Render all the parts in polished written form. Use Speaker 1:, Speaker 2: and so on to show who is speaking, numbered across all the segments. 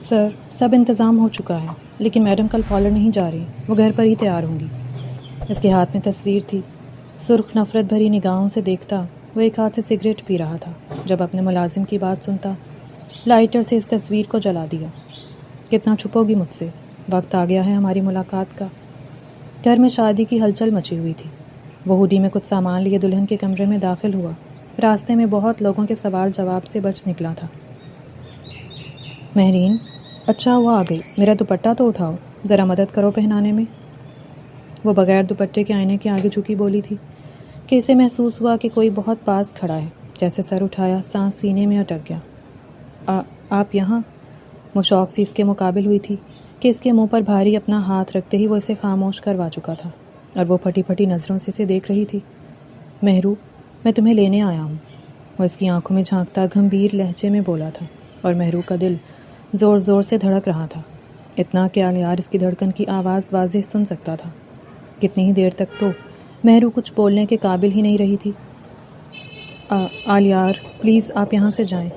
Speaker 1: سر سب انتظام ہو چکا ہے، لیکن میڈم کل پارلر نہیں جا رہی، وہ گھر پر ہی تیار ہوں گی۔ اس کے ہاتھ میں تصویر تھی۔ سرخ نفرت بھری نگاہوں سے دیکھتا وہ ایک ہاتھ سے سگریٹ پی رہا تھا جب اپنے ملازم کی بات سنتا لائٹر سے اس تصویر کو جلا دیا۔ کتنا چھپو گی مجھ سے؟ وقت آ گیا ہے ہماری ملاقات کا۔ گھر میں شادی کی ہلچل مچی ہوئی تھی۔ وہ ہڈی میں کچھ سامان لیے دلہن کے کمرے میں داخل ہوا۔ راستے میں بہت لوگوں کے سوال جواب سے بچ نکلا تھا۔ مہرین، اچھا ہوا آ گئی، میرا دوپٹہ تو اٹھاؤ، ذرا مدد کرو پہنانے میں۔ وہ بغیر دوپٹے کے آئینے کے آگے جھکی بولی تھی کہ اسے محسوس ہوا کہ کوئی بہت پاس کھڑا ہے۔ جیسے سر اٹھایا، سانس سینے میں اٹک گیا۔ آپ یہاں؟ وہ شوق سے اس کے مقابل ہوئی تھی کہ اس کے منہ پر بھاری اپنا ہاتھ رکھتے ہی وہ اسے خاموش کروا چکا تھا، اور وہ پھٹی پھٹی نظروں سے اسے دیکھ رہی تھی۔ مہرو، میں تمہیں لینے آیا ہوں، وہ اس کی آنکھوں میں جھانکتا گھمبیر لہجے میں بولا تھا، اور مہرو کا دل زور زور سے دھڑک رہا تھا، اتنا کہ آلیار اس کی دھڑکن کی آواز واضح سن سکتا تھا۔ کتنی ہی دیر تک تو مہرو کچھ بولنے کے قابل ہی نہیں رہی تھی۔ آلیار پلیز آپ یہاں سے جائیں،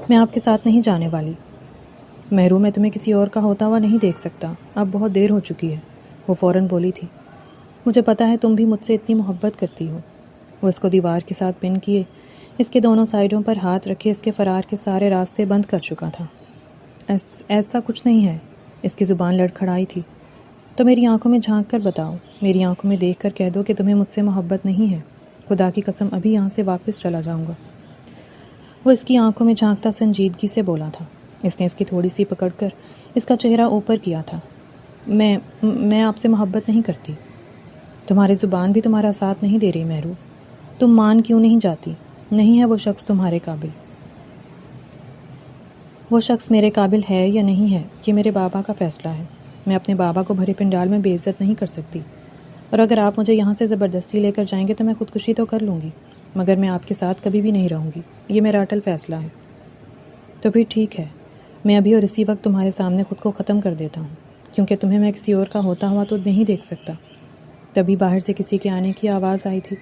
Speaker 1: میں آپ کے ساتھ نہیں جانے والی۔ مہرو، میں تمہیں کسی اور کا ہوتا ہوا نہیں دیکھ سکتا، اب بہت دیر ہو چکی ہے، وہ فوراً بولی تھی۔ مجھے پتا ہے تم بھی مجھ سے اتنی محبت کرتی ہو۔ وہ اس کو دیوار کے ساتھ پن کیے، اس کے دونوں سائیڈوں پر ہاتھ رکھے اس کے فرار کے سارے راستے بند کر چکا تھا۔ ایسا کچھ نہیں ہے، اس کی زبان لڑکھڑائی تھی۔ تو میری آنکھوں میں جھانک کر بتاؤ، میری آنکھوں میں دیکھ کر کہہ دو کہ تمہیں مجھ سے محبت نہیں ہے۔ خدا کی قسم ابھی یہاں سے واپس چلا جاؤں گا۔ وہ اس کی آنکھوں میں جھانکتا سنجیدگی سے بولا تھا۔ اس نے اس کی تھوڑی سی پکڑ کر اس کا چہرہ اوپر کیا تھا۔ میں آپ سے محبت نہیں کرتی۔ تمہاری زبان بھی تمہارا ساتھ نہیں دے رہی مہرو۔ تم مان کیوں نہیں جاتی؟ نہیں ہے وہ شخص تمہارے قابل۔ وہ شخص میرے قابل ہے یا نہیں ہے یہ میرے بابا کا فیصلہ ہے۔ میں اپنے بابا کو بھرے پنڈال میں بے عزت نہیں کر سکتی، اور اگر آپ مجھے یہاں سے زبردستی لے کر جائیں گے تو میں خودکشی تو کر لوں گی، مگر میں آپ کے ساتھ کبھی بھی نہیں رہوں گی، یہ میرا اٹل فیصلہ ہے۔ تو پھر ٹھیک ہے، میں ابھی اور اسی وقت تمہارے سامنے خود کو ختم کر دیتا ہوں، کیونکہ تمہیں میں کسی اور کا ہوتا ہوا تو نہیں دیکھ سکتا۔ تبھی باہر سے کسی کے آنے کی آواز آئی تھی،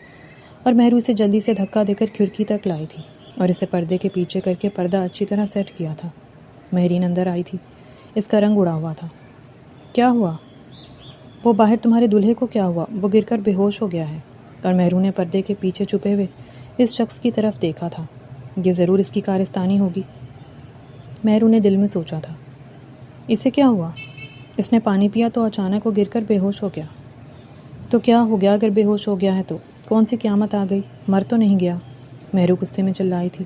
Speaker 1: اور مہرو اسے جلدی سے دھکا دے کر کھڑکی تک لائی تھی اور اسے پردے کے پیچھے کر کے پردہ اچھی طرح سیٹ کیا تھا۔ مہرین اندر آئی تھی، اس کا رنگ اڑا ہوا تھا۔ کیا ہوا؟ وہ باہر تمہارے دلہے کو کیا ہوا؟ وہ گر کر بے ہوش ہو گیا ہے۔ اور مہرو نے پردے کے پیچھے چھپے ہوئے اس شخص کی طرف دیکھا تھا۔ یہ ضرور اس کی کارستانی ہوگی، مہرو نے دل میں سوچا تھا۔ اسے کیا ہوا؟ اس نے پانی پیا تو اچانک وہ گر کر بے ہوش ہو گیا۔ تو کیا ہو گیا اگر بے ہوش ہو گیا ہے تو؟ کون سی قیامت آ گئی؟ مر تو نہیں گیا؟ مہرو غصے میں چلائی تھی۔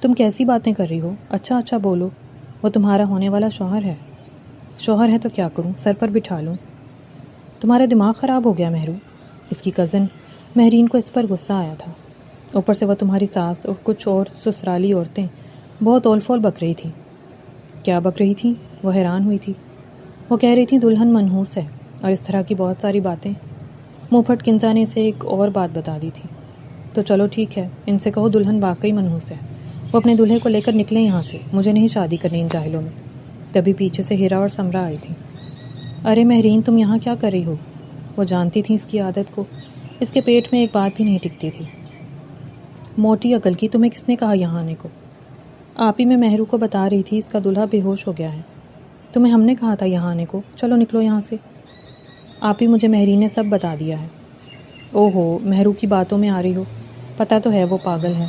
Speaker 1: تم کیسی باتیں کر رہی ہو؟ اچھا بولو، وہ تمہارا ہونے والا شوہر ہے۔ شوہر ہے تو کیا کروں؟ سر پر بٹھا لوں؟ تمہارا دماغ خراب ہو گیا مہرو۔ اس کی کزن مہرین کو اس پر غصہ آیا تھا۔ اوپر سے وہ تمہاری ساس اور کچھ اور سسرالی عورتیں بہت اول فول بک رہی تھیں۔ کیا بک رہی تھیں؟ وہ حیران ہوئی تھی۔ وہ کہہ رہی تھیں دلہن منحوس ہے اور اس طرح کی بہت ساری باتیں۔ منہ پھٹ کنزا نے اسے ایک اور بات بتا دی تھی۔ تو چلو ٹھیک ہے، ان سے کہو دلہن واقعی منحوس ہے، وہ اپنے دلہے کو لے کر نکلیں یہاں سے، مجھے نہیں شادی کرنی ان جاہلوں میں۔ تبھی پیچھے سے ہیرا اور سمرا آئی تھی۔ ارے مہرین، تم یہاں کیا کر رہی ہو؟ وہ جانتی تھی اس کی عادت کو، اس کے پیٹ میں ایک بات بھی نہیں ٹکتی تھی۔ موٹی عقل کی، تمہیں کس نے کہا یہاں آنے کو؟ آپ ہی میں مہرو کو بتا رہی تھی اس کا دلہا بے ہوش ہو گیا ہے۔ تمہیں ہم نے کہا تھا یہاں آنے کو، چلو نکلو یہاں سے۔ آپ ہی مجھے مہرین نے سب بتا دیا ہے۔ اوہو، مہرو کی باتوں میں آ رہی ہو، پتہ تو ہے وہ پاگل ہے۔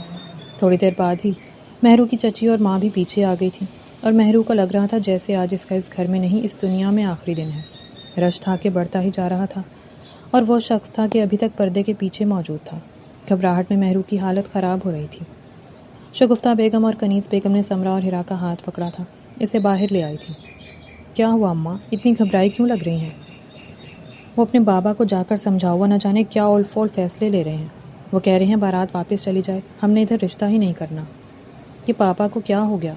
Speaker 1: تھوڑی دیر بعد ہی مہرو کی چچی اور ماں بھی پیچھے آ گئی تھی، اور مہرو کو لگ رہا تھا جیسے آج اس کا اس گھر میں نہیں، اس دنیا میں آخری دن ہے۔ رش تھا کہ بڑھتا ہی جا رہا تھا، اور وہ شخص تھا کہ ابھی تک پردے کے پیچھے موجود تھا۔ گھبراہٹ میں مہرو کی حالت خراب ہو رہی تھی۔ شگفتہ بیگم اور کنیز بیگم نے سمرا اور ہیرا کا ہاتھ پکڑا تھا، اسے باہر لے آئی تھی۔ کیا ہوا اماں، اتنی گھبرائی کیوں لگ رہی ہیں؟ وہ اپنے بابا کو جا کر سمجھاؤ، وہ نہ جانے کیا اول فول فیصلے لے رہے ہیں۔ وہ کہہ رہے ہیں بارات واپس چلی جائے، ہم نے ادھر رشتہ ہی نہیں کرنا۔ کہ پاپا کو کیا ہو گیا؟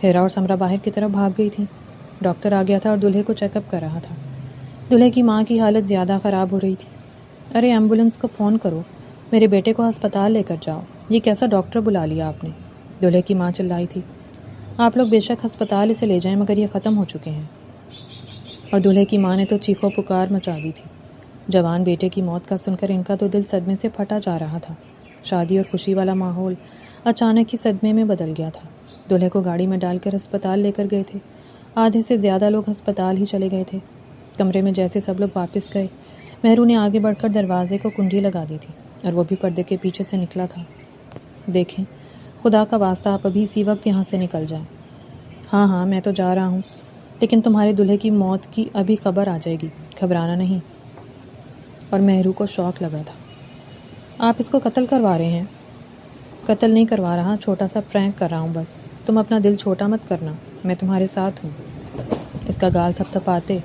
Speaker 1: ہیرا اور سمرا باہر کی طرف بھاگ گئی تھیں۔ ڈاکٹر آ گیا تھا اور دلہے کو چیک اپ کر رہا تھا۔ دلہے کی ماں کی حالت زیادہ خراب ہو رہی تھی۔ ارے ایمبولینس کو فون کرو، میرے بیٹے کو ہسپتال لے کر جاؤ، یہ کیسا ڈاکٹر بلا لیا آپ نے؟ دلہے کی ماں چلائی تھی۔ آپ لوگ بے شک ہسپتال اسے لے جائیں، مگر یہ ختم ہو چکے ہیں۔ اور دلہے کی ماں نے تو چیخو پکار مچا دی تھی۔ جوان بیٹے کی موت کا سن کر ان کا تو دل صدمے سے پھٹا جا رہا تھا۔ شادی اور خوشی والا ماحول اچانک ہی صدمے میں بدل گیا تھا۔ دلہے کو گاڑی میں ڈال کر ہسپتال لے کر گئے تھے، آدھے سے زیادہ لوگ ہسپتال ہی چلے گئے تھے۔ کمرے میں جیسے سب لوگ واپس گئے، مہرو نے آگے بڑھ کر دروازے کو کنجی لگا دی تھی اور وہ بھی پردے کے پیچھے سے نکلا تھا۔ دیکھیں، خدا کا واسطہ آپ ابھی اسی وقت یہاں سے نکل جائیں۔ ہاں ہاں، میں تو جا رہا ہوں، لیکن تمہارے دلہے کی موت کی ابھی خبر آ جائے گی، گھبرانا نہیں۔ اور مہرو کو شوق لگا تھا۔ آپ اس کو قتل کروا رہے ہیں؟ قتل نہیں کروا رہا، چھوٹا سا پرینک کر رہا ہوں بس۔ تم اپنا دل چھوٹا مت کرنا، میں تمہارے ساتھ ہوں۔ اس کا گال تھپ تھپاتے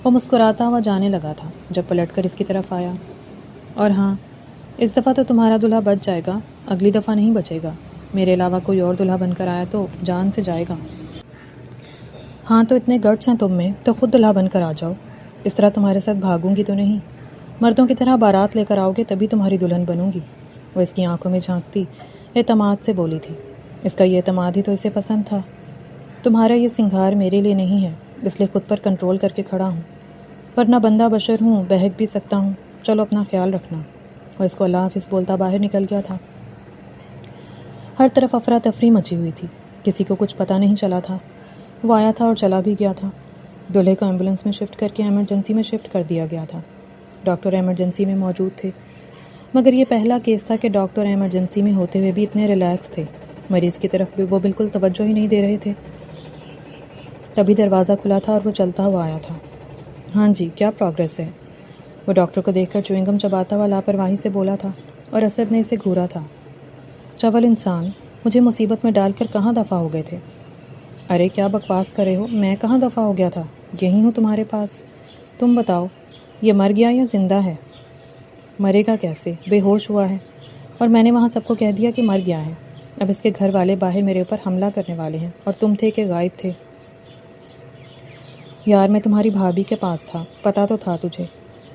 Speaker 1: وہ مسکراتا ہوا جانے لگا تھا جب پلٹ کر اس کی طرف آیا۔ اور ہاں، اس دفعہ تو تمہارا دلہا بچ جائے گا، اگلی دفعہ نہیں بچے گا۔ میرے علاوہ کوئی اور دلہا بن کر آیا تو جان سے جائے گا۔ ہاں تو اتنے گٹس ہیں تم میں تو خود دلہا بن کر آ جاؤ۔ اس طرح تمہارے ساتھ بھاگوں گی تو نہیں، مردوں کی طرح بارات لے کر آؤ گے تبھی تمہاری دلہن بنوں گی۔ وہ اس کی آنکھوں میں جھانکتی اعتماد سے بولی تھی۔ اس کا یہ اعتماد ہی تو اسے پسند تھا۔ تمہارا یہ سنگھار میرے لیے نہیں ہے، اس لیے خود پر کنٹرول کر کے کھڑا ہوں، ورنہ بندہ بشر ہوں، بہک بھی سکتا ہوں۔ چلو اپنا خیال رکھنا۔ وہ اس کو اللہ حافظ بولتا باہر نکل گیا تھا۔ ہر طرف افراتفری مچی ہوئی تھی، کسی کو کچھ پتہ نہیں چلا تھا۔ وہ آیا تھا اور چلا بھی گیا تھا۔ دلہے کو ایمبولینس میں شفٹ کر کے ایمرجنسی میں شفٹ کر دیا گیا تھا۔ ڈاکٹر ایمرجنسی میں موجود تھے، مگر یہ پہلا کیس تھا کہ ڈاکٹر ایمرجنسی میں ہوتے ہوئے بھی اتنے ریلیکس تھے، مریض کی طرف بھی وہ بالکل توجہ ہی نہیں دے رہے تھے۔ تبھی دروازہ کھلا تھا اور وہ چلتا ہوا آیا تھا۔ ہاں جی، کیا پروگریس ہے؟ وہ ڈاکٹر کو دیکھ کر چوئنگم چباتا ہوا لاپرواہی سے بولا تھا اور اسد نے اسے گھورا تھا۔ چول انسان، مجھے مصیبت میں ڈال کر کہاں دفع ہو گئے تھے؟ ارے کیا بکواس کر رہے ہو، میں کہاں دفع ہو گیا تھا، یہی ہوں تمہارے پاس۔ تم بتاؤ، یہ مر گیا یا زندہ ہے؟ مرے گا کیسے، بے ہوش ہوا ہے، اور میں نے وہاں سب کو کہہ دیا کہ مر گیا ہے۔ اب اس کے گھر والے باہر میرے اوپر حملہ کرنے والے ہیں، اور تم تھے کہ غائب تھے۔ یار میں تمہاری بھابھی کے پاس تھا، پتا تو تھا تجھے۔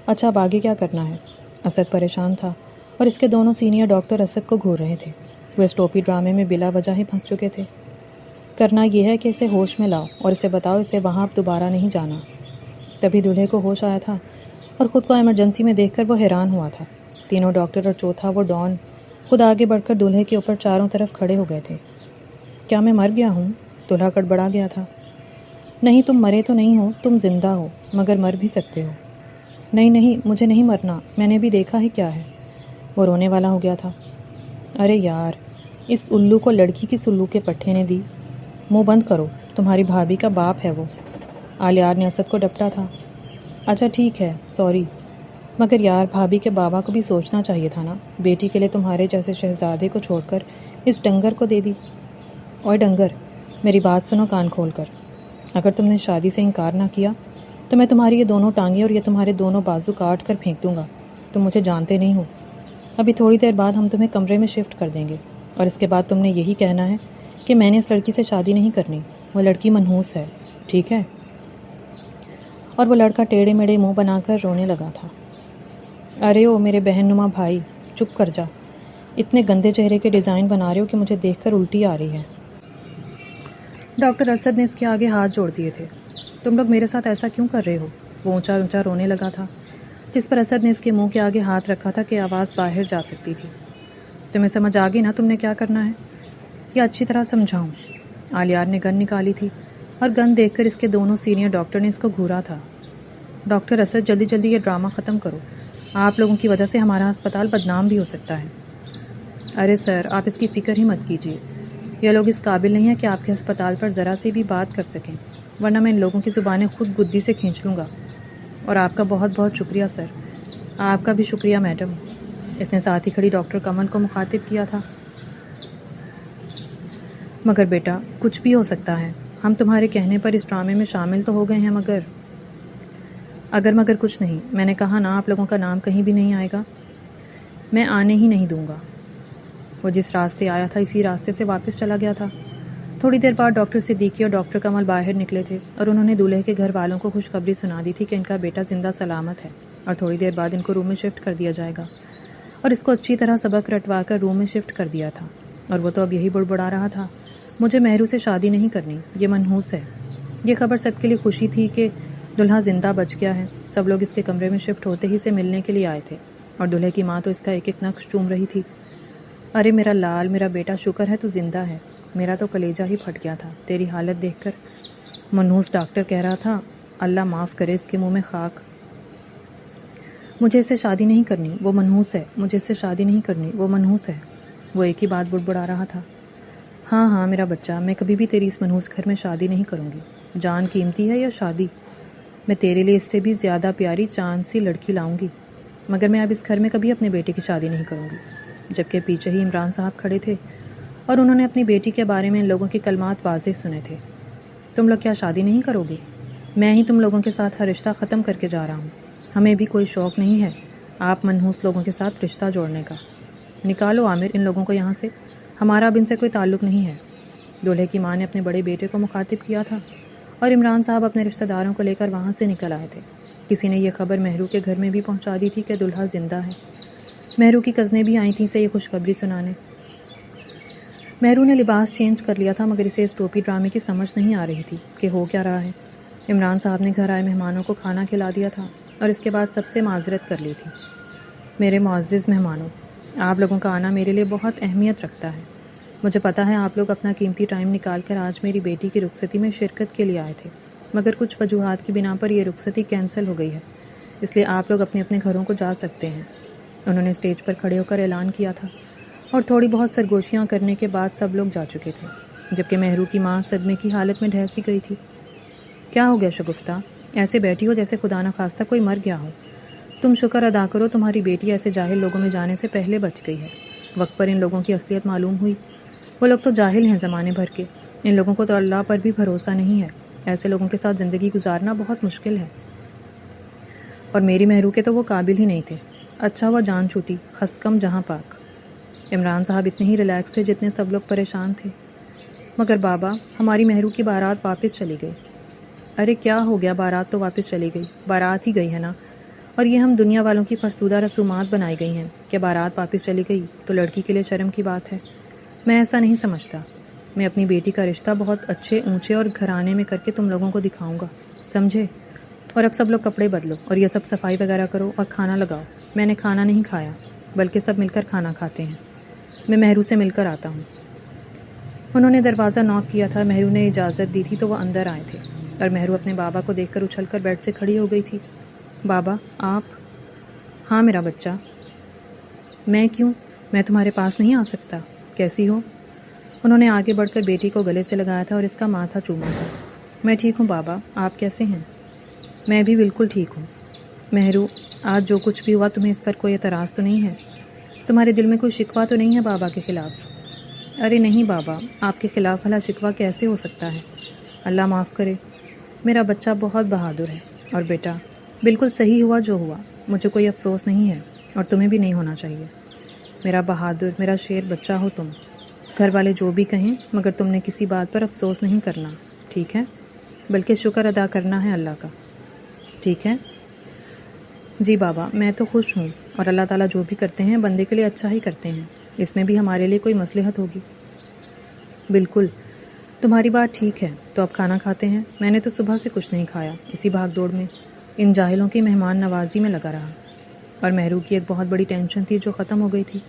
Speaker 1: اچھا اب آگے کیا کرنا ہے؟ اسد پریشان تھا اور اس کے دونوں سینئر ڈاکٹر اسد کو گھور رہے تھے۔ وہ اس ٹوپی ڈرامے میں بلا وجہ ہی پھنس چکے تھے۔ کرنا یہ ہے کہ اسے ہوش میں لاؤ اور اسے بتاؤ اسے وہاں اب دوبارہ نہیں جانا۔ تبھی دلہے کو ہوش آیا تھا اور خود کو ایمرجنسی میں دیکھ کر وہ حیران ہوا تھا۔ تینوں ڈاکٹر اور چوتھا وہ ڈان خود آگے بڑھ کر دلہے کے اوپر چاروں طرف کھڑے ہو گئے تھے۔ کیا میں مر گیا ہوں؟ دلہا گڑبڑا گیا تھا۔ نہیں، تم مرے تو نہیں ہو، تم زندہ ہو، مگر مر بھی سکتے ہو۔ نہیں نہیں، مجھے نہیں مرنا، میں نے بھی دیکھا ہی کیا ہے۔ وہ رونے والا ہو گیا تھا۔ ارے یار، اس الو کو لڑکی کی سلو کے پٹھے نے دی۔ منہ بند کرو، تمہاری بھابھی کا باپ ہے وہ۔ آلیار نے اسد کو ڈپٹا تھا۔ اچھا ٹھیک ہے، سوری، مگر یار بھابھی کے بابا کو بھی سوچنا چاہیے تھا نا، بیٹی کے لیے تمہارے جیسے شہزادے کو چھوڑ کر اس ڈنگر کو دے دی۔ اوئے ڈنگر، میری بات سنو کان کھول کر۔ اگر تم نے شادی سے انکار نہ کیا تو میں تمہاری یہ دونوں ٹانگیں اور یہ تمہارے دونوں بازو کاٹ کر پھینک دوں گا۔ تم مجھے جانتے نہیں ہو۔ ابھی تھوڑی دیر بعد ہم تمہیں کمرے میں شفٹ کر دیں گے، اور اس کے بعد تم نے یہی کہنا ہے کہ میں نے اس لڑکی سے شادی نہیں کرنی، وہ لڑکی منحوس ہے، ٹھیک ہے؟ اور وہ لڑکا ٹیڑھے میڑے منہ بنا کر رونے لگا تھا۔ ارے او میرے بہن نما بھائی، چپ کر جا، اتنے گندے چہرے کے ڈیزائن بنا رہے ہو کہ مجھے دیکھ کر الٹی آ رہی ہے۔ ڈاکٹر اسد نے اس کے آگے ہاتھ جوڑ دیے تھے۔ تم لوگ میرے ساتھ ایسا کیوں کر رہے ہو؟ وہ اونچا اونچا رونے لگا تھا، جس پر اسد نے اس کے منہ کے آگے ہاتھ رکھا تھا کہ آواز باہر جا سکتی تھی۔ تمہیں سمجھ آ گئی نا تم نے کیا کرنا ہے؟ یا اچھی طرح سمجھاؤں؟ آلیار نے گن نکالی تھی اور گن دیکھ کر اس کے دونوں سینئر ڈاکٹر نے اس کو گھورا تھا۔ ڈاکٹر اسد، جلدی جلدی یہ ڈرامہ ختم کرو، آپ لوگوں کی وجہ سے ہمارا ہسپتال بدنام بھی ہو سکتا ہے۔ ارے سر، آپ اس کی فکر ہی مت کیجیے، یہ لوگ اس قابل نہیں ہیں کہ آپ کے ہسپتال پر ذرا سی بھی بات کر سکیں، ورنہ میں ان لوگوں کی زبانیں خود گدی سے کھینچ لوں گا۔ اور آپ کا بہت بہت شکریہ سر۔ آپ کا بھی شکریہ میڈم۔ اس نے ساتھ ہی کھڑی ڈاکٹر کمل کو مخاطب کیا تھا۔ مگر بیٹا، کچھ بھی ہو سکتا ہے، ہم تمہارے کہنے پر اس ڈرامے میں شامل تو ہو گئے ہیں، مگر کچھ نہیں، میں نے کہا نا آپ لوگوں کا نام کہیں بھی نہیں آئے گا، میں آنے ہی نہیں دوں گا۔ وہ جس راستے آیا تھا اسی راستے سے واپس چلا گیا تھا۔ تھوڑی دیر بعد ڈاکٹر صدیقی اور ڈاکٹر کمل باہر نکلے تھے اور انہوں نے دولہے کے گھر والوں کو خوشخبری سنا دی تھی کہ ان کا بیٹا زندہ سلامت ہے اور تھوڑی دیر بعد ان کو روم میں شفٹ کر دیا جائے گا، اور اس کو اچھی طرح سبق رٹوا کر روم میں شفٹ کر دیا تھا۔ اور وہ تو اب یہی بڑبڑا رہا تھا، مجھے مہرو سے شادی نہیں کرنی، یہ منحوس ہے۔ یہ خبر سب کے لیے خوشی تھی کہ دلہا زندہ بچ گیا ہے۔ سب لوگ اس کے کمرے میں شفٹ ہوتے ہی سے ملنے کے لیے آئے تھے، اور دلہے کی ماں تو اس کا ایک ایک نقش چوم رہی تھی۔ ارے میرا لال، میرا بیٹا، شکر ہے تو زندہ ہے، میرا تو کلیجہ ہی پھٹ گیا تھا تیری حالت دیکھ کر۔ منحوس ڈاکٹر کہہ رہا تھا، اللہ معاف کرے اس کے منہ میں خاک۔ مجھے اس سے شادی نہیں کرنی، وہ منحوس ہے، مجھے اس سے شادی نہیں کرنی، وہ منحوس ہے۔ وہ ایک ہی بات بڑبڑا رہا تھا۔ ہاں ہاں میرا بچہ، میں کبھی بھی تیری اس منحوس گھر میں شادی نہیں کروں گی۔ جان قیمتی ہے یا شادی؟ میں تیرے لیے اس سے بھی زیادہ پیاری چاند سی لڑکی لاؤں گی، مگر میں اب اس گھر میں کبھی اپنے بیٹے کی شادی نہیں کروں گی۔ جبکہ پیچھے ہی عمران صاحب کھڑے تھے اور انہوں نے اپنی بیٹی کے بارے میں ان لوگوں کے کلمات واضح سنے تھے۔ تم لوگ کیا شادی نہیں کرو گے؟ میں ہی تم لوگوں کے ساتھ ہر رشتہ ختم کر کے جا رہا ہوں۔ ہمیں بھی کوئی شوق نہیں ہے آپ منحوس لوگوں کے ساتھ رشتہ جوڑنے کا۔ نکالو عامر ان لوگوں کو یہاں سے، ہمارا اب ان سے کوئی تعلق نہیں ہے۔ دولہے کی ماں نے اپنے بڑے بیٹے کو مخاطب کیا تھا اور عمران صاحب اپنے رشتہ داروں کو لے کر وہاں سے نکل آئے تھے۔ کسی نے یہ خبر مہرو کے گھر میں بھی پہنچا دی تھی کہ دلہا زندہ ہے۔ مہرو کی کزنیں بھی آئی تھیں اسے یہ خوشخبری سنانے۔ مہرو نے لباس چینج کر لیا تھا مگر اسے اس ٹوپی ڈرامے کی سمجھ نہیں آ رہی تھی کہ ہو کیا رہا ہے۔ عمران صاحب نے گھر آئے مہمانوں کو کھانا کھلا دیا تھا اور اس کے بعد سب سے معذرت کر لی تھی۔ میرے معزز مہمانوں، آپ لوگوں کا آنا میرے لیے بہت اہمیت رکھتا ہے۔ مجھے پتہ ہے آپ لوگ اپنا قیمتی ٹائم نکال کر آج میری بیٹی کی رخصتی میں شرکت کے لیے آئے تھے، مگر کچھ وجوہات کی بنا پر یہ رخصتی کینسل ہو گئی ہے، اس لیے آپ لوگ اپنے اپنے گھروں کو جا سکتے ہیں۔ انہوں نے اسٹیج پر کھڑے ہو کر اعلان کیا تھا اور تھوڑی بہت سرگوشیاں کرنے کے بعد سب لوگ جا چکے تھے، جبکہ مہرو کی ماں صدمے کی حالت میں ڈھہ سی گئی تھی۔ کیا ہو گیا شگفتہ؟ ایسے بیٹھی ہو جیسے خدا نخواستہ کوئی مر گیا ہو۔ تم شکر ادا کرو تمہاری بیٹی ایسے جاہل لوگوں میں جانے سے پہلے بچ گئی ہے۔ وقت پر ان لوگوں کی اصلیت معلوم ہوئی۔ وہ لوگ تو جاہل ہیں زمانے بھر کے، ان لوگوں کو تو اللہ پر بھی بھروسہ نہیں ہے۔ ایسے لوگوں کے ساتھ زندگی گزارنا بہت مشکل ہے، اور میری مہرو کے تو وہ قابل ہی نہیں تھے۔ اچھا ہوا جان چھوٹی، خس کم جہاں پاک۔ عمران صاحب اتنے ہی ریلیکس تھے جتنے سب لوگ پریشان تھے۔ مگر بابا، ہماری مہرو کی بارات واپس چلی گئی۔ ارے کیا ہو گیا، بارات تو واپس چلی گئی، بارات ہی گئی ہے نا۔ اور یہ ہم دنیا والوں کی فرسودہ رسومات بنائی گئی ہیں کہ بارات واپس چلی گئی تو لڑکی کے لیے شرم کی بات ہے۔ میں ایسا نہیں سمجھتا۔ میں اپنی بیٹی کا رشتہ بہت اچھے اونچے اور گھرانے میں کر کے تم لوگوں کو دکھاؤں گا، سمجھے؟ اور اب سب لوگ کپڑے بدلو اور یہ سب صفائی وغیرہ کرو اور کھانا لگاؤ۔ میں نے کھانا نہیں کھایا، بلکہ سب مل کر کھانا کھاتے ہیں۔ میں مہرو سے مل کر آتا ہوں۔ انہوں نے دروازہ نوک کیا تھا۔ مہرو نے اجازت دی تھی تو وہ اندر آئے تھے اور مہرو اپنے بابا کو دیکھ کر اچھل کر بیڈ سے کھڑی ہو گئی تھی۔ بابا آپ؟ ہاں میرا بچہ۔ میں کیوں؟ میں تمہارے پاس نہیں آ سکتا؟ کیسی ہو؟ انہوں نے آگے بڑھ کر بیٹی کو گلے سے لگایا تھا اور اس کا ماتھا چوما تھا۔ میں ٹھیک ہوں بابا، آپ کیسے ہیں؟ میں بھی بالکل ٹھیک ہوں۔ مہرو، آج جو کچھ بھی ہوا تمہیں اس پر کوئی اعتراض تو نہیں ہے؟ تمہارے دل میں کوئی شکوہ تو نہیں ہے بابا کے خلاف؟ ارے نہیں بابا، آپ کے خلاف بھلا شکوہ کیسے ہو سکتا ہے؟ اللہ معاف کرے، میرا بچہ بہت بہادر ہے، اور بیٹا بالکل صحیح ہوا جو ہوا، مجھے کوئی افسوس نہیں ہے اور تمہیں بھی نہیں ہونا چاہیے۔ میرا بہادر، میرا شیر بچہ ہو تم۔ گھر والے جو بھی کہیں مگر تم نے کسی بات پر افسوس نہیں کرنا، ٹھیک ہے؟ بلکہ شکر ادا کرنا ہے اللہ کا، ٹھیک ہے؟ جی بابا، میں تو خوش ہوں، اور اللہ تعالیٰ جو بھی کرتے ہیں بندے کے لیے اچھا ہی کرتے ہیں، اس میں بھی ہمارے لیے کوئی مصلحت ہوگی۔ بالکل، تمہاری بات ٹھیک ہے۔ تو اب کھانا کھاتے ہیں؟ میں نے تو صبح سے کچھ نہیں کھایا، اسی بھاگ دوڑ میں، ان جاہلوں کی مہمان نوازی میں لگا رہا۔ اور مہرو کی ایک بہت بڑی ٹینشن تھی جو ختم ہو گئی تھی۔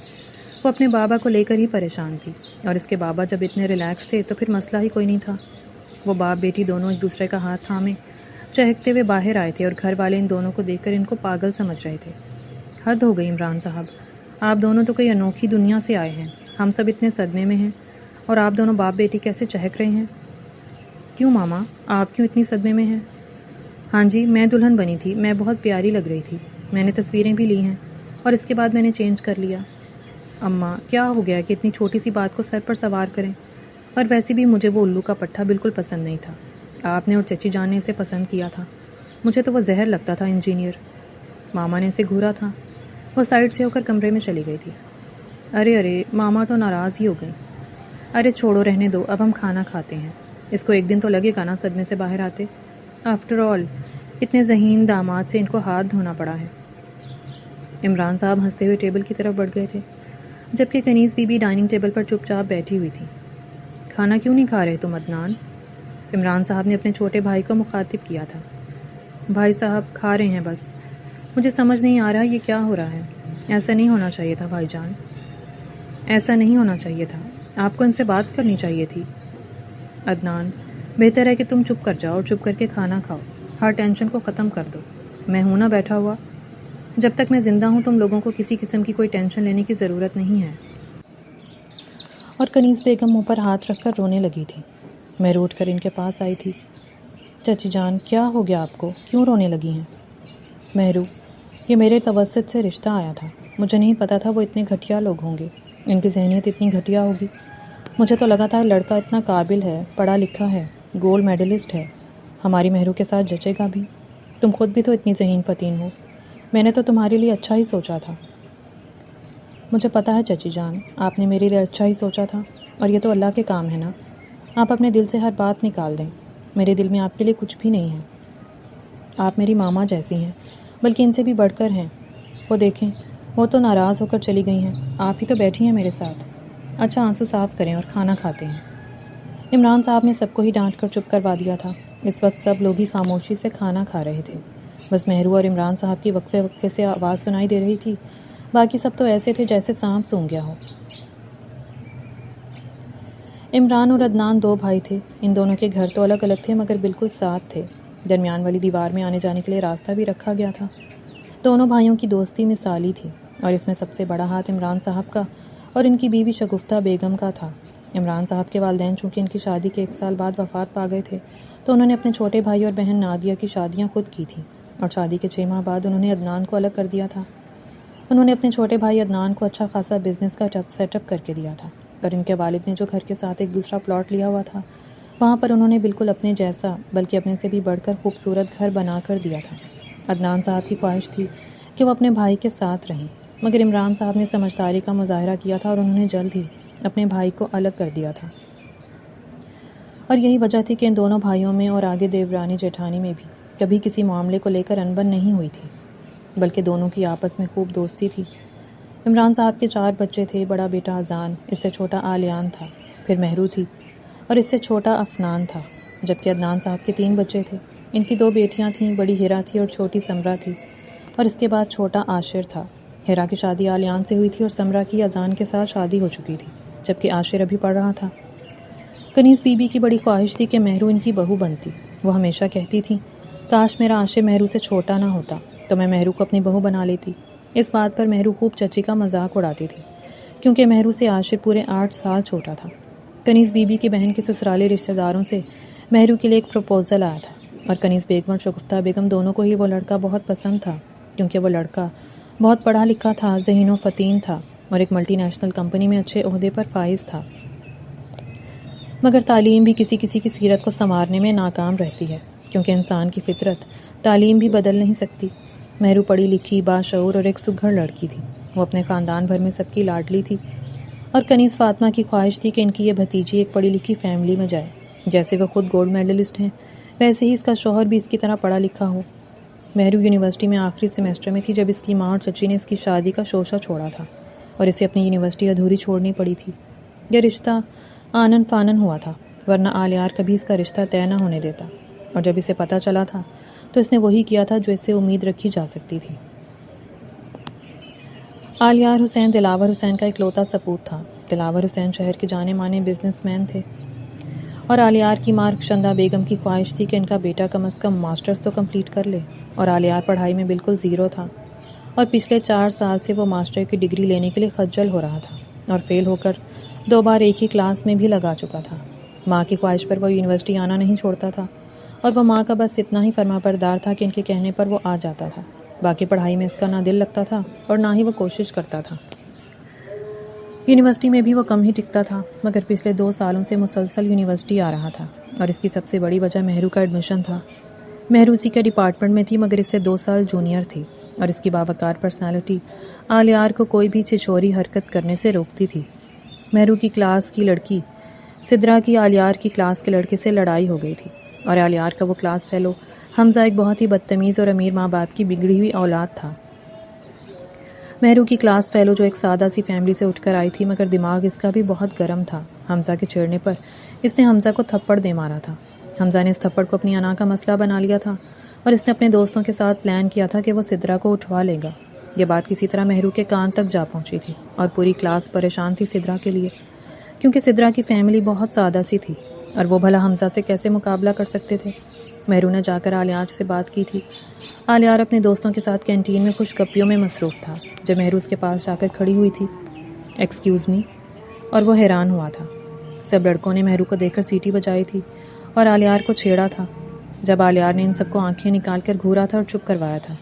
Speaker 1: وہ اپنے بابا کو لے کر ہی پریشان تھی، اور اس کے بابا جب اتنے ریلیکس تھے تو پھر مسئلہ ہی کوئی نہیں تھا۔ وہ باپ بیٹی دونوں ایک دوسرے کا ہاتھ تھامے چہکتے ہوئے باہر آئے تھے اور گھر والے ان دونوں کو دیکھ کر ان کو پاگل سمجھ رہے تھے۔ حد ہو گئی عمران صاحب، آپ دونوں تو کوئی انوکھی دنیا سے آئے ہیں، ہم سب اتنے صدمے میں ہیں، اور آپ دونوں باپ بیٹی کیسے چہک رہے ہیں؟ کیوں ماما، آپ کیوں اتنی صدمے میں ہیں؟ ہاں جی، میں دلہن بنی تھی، میں بہت پیاری لگ رہی تھی، میں نے تصویریں بھی لی ہیں اور اس کے بعد میں نے چینج کر لیا۔ اماں، کیا ہو گیا کہ اتنی چھوٹی سی بات کو سر پر سوار کریں؟ اور ویسے بھی مجھے وہ الو کا پٹھا بالکل پسند نہیں تھا، آپ نے اور چچی جان نے اسے پسند کیا تھا، مجھے تو وہ زہر لگتا تھا انجینئر۔ ماما نے اسے گھورا تھا۔ وہ سائڈ سے ہو کر کمرے میں چلی گئی تھی۔ ارے ماما تو ناراض ہی ہو گئی۔ ارے چھوڑو، رہنے دو، اب ہم کھانا کھاتے ہیں، اس کو ایک دن تو لگے گا نا صدمے سے باہر آتے۔ آفٹر آل اتنے ذہین داماد سے ان کو ہاتھ دھونا پڑا ہے۔ عمران صاحب ہنستے ہوئے ٹیبل کی طرف بڑھ گئے تھے، جبکہ کنیز بی بی ڈائننگ ٹیبل پر چپ چاپ بیٹھی ہوئی تھی۔ کھانا کیوں نہیں کھا رہے تم عدنان؟ عمران صاحب نے اپنے چھوٹے بھائی کو مخاطب کیا تھا۔ بھائی صاحب کھا رہے ہیں بس، مجھے سمجھ نہیں آ رہا یہ کیا ہو رہا ہے، ایسا نہیں ہونا چاہیے تھا بھائی جان، ایسا نہیں ہونا چاہیے تھا، آپ کو ان سے بات کرنی چاہیے تھی۔ عدنان، بہتر ہے کہ تم چپ کر جاؤ اور چپ کر کے کھانا کھاؤ، ہر ٹینشن کو ختم کر دو۔ میں ہوں نا بیٹھا ہوا، جب تک میں زندہ ہوں تم لوگوں کو کسی قسم کی کوئی ٹینشن لینے کی ضرورت نہیں ہے۔ اور کنیز بیگم منہ پر ہاتھ رکھ کر رونے لگی تھی۔ مہرو اٹھ کر ان کے پاس آئی تھی۔ چچی جان کیا ہو گیا آپ کو، کیوں رونے لگی ہیں؟ مہرو، یہ میرے توسط سے رشتہ آیا تھا، مجھے نہیں پتا تھا وہ اتنے گھٹیا لوگ ہوں گے، ان کی ذہنیت اتنی گھٹیا ہوگی۔ مجھے تو لگا تھا لڑکا اتنا قابل ہے، پڑھا لکھا ہے، گولڈ میڈلسٹ ہے، ہماری مہرو کے ساتھ جچے گا بھی۔ تم خود بھی تو اتنی ذہین پتین ہو، میں نے تو تمہارے لیے اچھا ہی سوچا تھا۔ مجھے پتا ہے چچی جان، آپ نے میرے لیے اچھا ہی سوچا تھا، اور یہ تو اللہ کے کام ہے نا، آپ اپنے دل سے ہر بات نکال دیں، میرے دل میں آپ کے لیے کچھ بھی نہیں ہے۔ آپ میری ماما جیسی ہیں، بلکہ ان سے بھی بڑھ کر ہیں۔ وہ دیکھیں، وہ تو ناراض ہو کر چلی گئی ہیں، آپ ہی تو بیٹھی ہیں میرے ساتھ۔ اچھا آنسو صاف کریں اور کھانا کھاتے ہیں۔ عمران صاحب نے سب کو ہی ڈانٹ کر چپ کروا دیا تھا۔ اس وقت سب لوگ ہی خاموشی سے کھانا کھا رہے تھے، بس مہرو اور عمران صاحب کی وقفے وقفے سے آواز سنائی دے رہی تھی، باقی سب تو ایسے تھے جیسے سانپ سونگ گیا ہو۔ عمران اور عدنان دو بھائی تھے، ان دونوں کے گھر تو الگ الگ تھے مگر بالکل ساتھ تھے، درمیان والی دیوار میں آنے جانے کے لیے راستہ بھی رکھا گیا تھا۔ دونوں بھائیوں کی دوستی مثالی تھی، اور اس میں سب سے بڑا ہاتھ عمران صاحب کا اور ان کی بیوی شگفتہ بیگم کا تھا۔ عمران صاحب کے والدین چونکہ ان کی شادی کے 1 سال بعد وفات پا گئے تھے، تو انہوں نے اپنے چھوٹے بھائی اور بہن نادیہ کی شادیاں خود کی تھیں، اور شادی کے 6 ماہ بعد انہوں نے عدنان کو الگ کر دیا تھا۔ انہوں نے اپنے چھوٹے بھائی عدنان کو اچھا خاصا بزنس کا سیٹ اپ کر کے دیا تھا، اور ان کے والد نے جو گھر کے ساتھ ایک دوسرا پلاٹ لیا ہوا تھا، وہاں پر انہوں نے بالکل اپنے جیسا بلکہ اپنے سے بھی بڑھ کر خوبصورت گھر بنا کر دیا تھا۔ عدنان صاحب کی خواہش تھی کہ وہ اپنے بھائی کے ساتھ رہیں، مگر عمران صاحب نے سمجھداری کا مظاہرہ کیا تھا اور انہوں نے جلد ہی اپنے بھائی کو الگ کر دیا تھا۔ اور یہی وجہ تھی کہ ان دونوں بھائیوں میں اور آگے دیورانی جیٹھانی میں بھی کبھی کسی معاملے کو لے کر انبن نہیں ہوئی تھی، بلکہ دونوں کی آپس میں خوب دوستی تھی۔ عمران صاحب کے 4 بچے تھے، بڑا بیٹا اذان، اس سے چھوٹا آلیان تھا، پھر مہرو تھی، اور اس سے چھوٹا افنان تھا، جبکہ عدنان صاحب کے 3 بچے تھے، ان کی 2 بیٹیاں تھیں، بڑی ہیرا تھی اور چھوٹی سمرہ تھی، اور اس کے بعد چھوٹا عاشر تھا۔ ہیرا کی شادی آلیان سے ہوئی تھی اور سمرہ کی اذان کے ساتھ شادی ہو چکی تھی، جبکہ عاشر ابھی پڑھ رہا تھا۔ کنیز بی بی کی بڑی خواہش تھی کہ مہرو ان کی بہو بنتی، وہ ہمیشہ کہتی تھی کاش میرا عاشر مہرو سے چھوٹا نہ ہوتا تو میں مہرو کو اپنی بہو بنا لیتی۔ اس بات پر مہرو خوب چچی کا مذاق اڑاتی تھی، کیونکہ مہرو سے عاشر پورے 8 سال چھوٹا تھا۔ کنیز بی بی کی بہن کے سسرالی رشتہ داروں سے مہرو کے لیے ایک پروپوزل آیا تھا، اور کنیز بیگم اور شگفتہ بیگم دونوں کو ہی وہ لڑکا بہت پسند تھا، کیونکہ وہ لڑکا بہت پڑھا لکھا تھا، ذہین و فطین تھا، اور ایک ملٹی نیشنل کمپنی میں اچھے عہدے پر فائز تھا۔ مگر تعلیم بھی کسی کسی کی سیرت کو سنوارنے میں ناکام رہتی ہے، کیونکہ انسان کی فطرت تعلیم بھی بدل نہیں سکتی۔ مہرو پڑھی لکھی، باشعور اور ایک سگھڑ لڑکی تھی، وہ اپنے خاندان بھر میں سب کی لاڈلی تھی، اور کنیز فاطمہ کی خواہش تھی کہ ان کی یہ بھتیجی ایک پڑھی لکھی فیملی میں جائے، جیسے وہ خود گولڈ میڈلسٹ ہیں ویسے ہی اس کا شوہر بھی اس کی طرح پڑھا لکھا ہو۔ مہرو یونیورسٹی میں آخری سیمسٹر میں تھی جب اس کی ماں اور چچی نے اس کی شادی کا شوشہ چھوڑا تھا، اور اسے اپنی یونیورسٹی ادھوری چھوڑنی پڑی تھی۔ یہ رشتہ آنن فانن ہوا تھا، ورنہ آلیار کبھی اس کا رشتہ طے نہ ہونے دیتا، اور جب اسے پتہ چلا تھا تو اس نے وہی کیا تھا جو اس سے امید رکھی جا سکتی تھی۔ آلیار حسین دلاور حسین کا اکلوتا سپوت تھا۔ دلاور حسین شہر کے جانے مانے بزنس مین تھے، اور آلیار کی ماں رخشندہ بیگم کی خواہش تھی کہ ان کا بیٹا کم از کم ماسٹرز تو کمپلیٹ کر لے، اور آلیار پڑھائی میں بالکل زیرو تھا، اور پچھلے 4 سال سے وہ ماسٹر کی ڈگری لینے کے لیے خجل ہو رہا تھا، اور فیل ہو کر 2 بار ایک ہی کلاس میں بھی لگا چکا تھا۔ ماں کی خواہش پر وہ یونیورسٹی آنا نہیں چھوڑتا تھا، اور وہ ماں کا بس اتنا ہی فرما بردار تھا کہ ان کے کہنے پر وہ آ جاتا تھا۔ باقی پڑھائی میں اس کا نہ دل لگتا تھا اور نہ ہی وہ کوشش کرتا تھا۔ یونیورسٹی میں بھی وہ کم ہی ٹکتا تھا، مگر پچھلے 2 سالوں سے مسلسل یونیورسٹی آ رہا تھا، اور اس کی سب سے بڑی وجہ مہرو کا ایڈمیشن تھا۔ مہرو اسی کے ڈپارٹمنٹ میں تھی، مگر اس سے 2 سال جونیئر تھی، اور اس کی باوقار پرسنالٹی آلیار کو کوئی بھی چھچوری حرکت کرنے سے روکتی تھی۔ مہرو کی کلاس کی لڑکی سدرا کی آلیار کی کلاس کے لڑکے سے لڑائی ہو گئی تھی، اور آلیار کا وہ کلاس فیلو حمزہ ایک بہت ہی بدتمیز اور امیر ماں باپ کی بگڑی ہوئی اولاد تھا۔ مہرو کی کلاس فیلو جو ایک سادہ سی فیملی سے اٹھ کر آئی تھی، مگر دماغ اس کا بھی بہت گرم تھا۔ حمزہ کے چھیڑنے پر اس نے حمزہ کو تھپڑ دے مارا تھا۔ حمزہ نے اس تھپڑ کو اپنی انا کا مسئلہ بنا لیا تھا، اور اس نے اپنے دوستوں کے ساتھ پلان کیا تھا کہ وہ سدرا کو اٹھوا لے گا۔ یہ بات کسی طرح مہرو کے کان تک جا پہنچی تھی، اور پوری کلاس پریشان تھی سدرا کے لیے، کیونکہ سدرا کی فیملی بہت سادہ سی تھی۔ اور وہ بھلا حمزہ سے کیسے مقابلہ کر سکتے تھے؟ مہرو نے جا کر آلیار سے بات کی تھی۔ آلیار اپنے دوستوں کے ساتھ کینٹین میں خوش گپیوں میں مصروف تھا جب مہرو اس کے پاس جا کر کھڑی ہوئی تھی۔ ایکسکیوز می، اور وہ حیران ہوا تھا۔ سب لڑکوں نے مہرو کو دیکھ کر سیٹی بجائی تھی اور آلیار کو چھیڑا تھا جب آلیار نے ان سب کو آنکھیں نکال کر گھورا تھا اور چپ کروایا تھا۔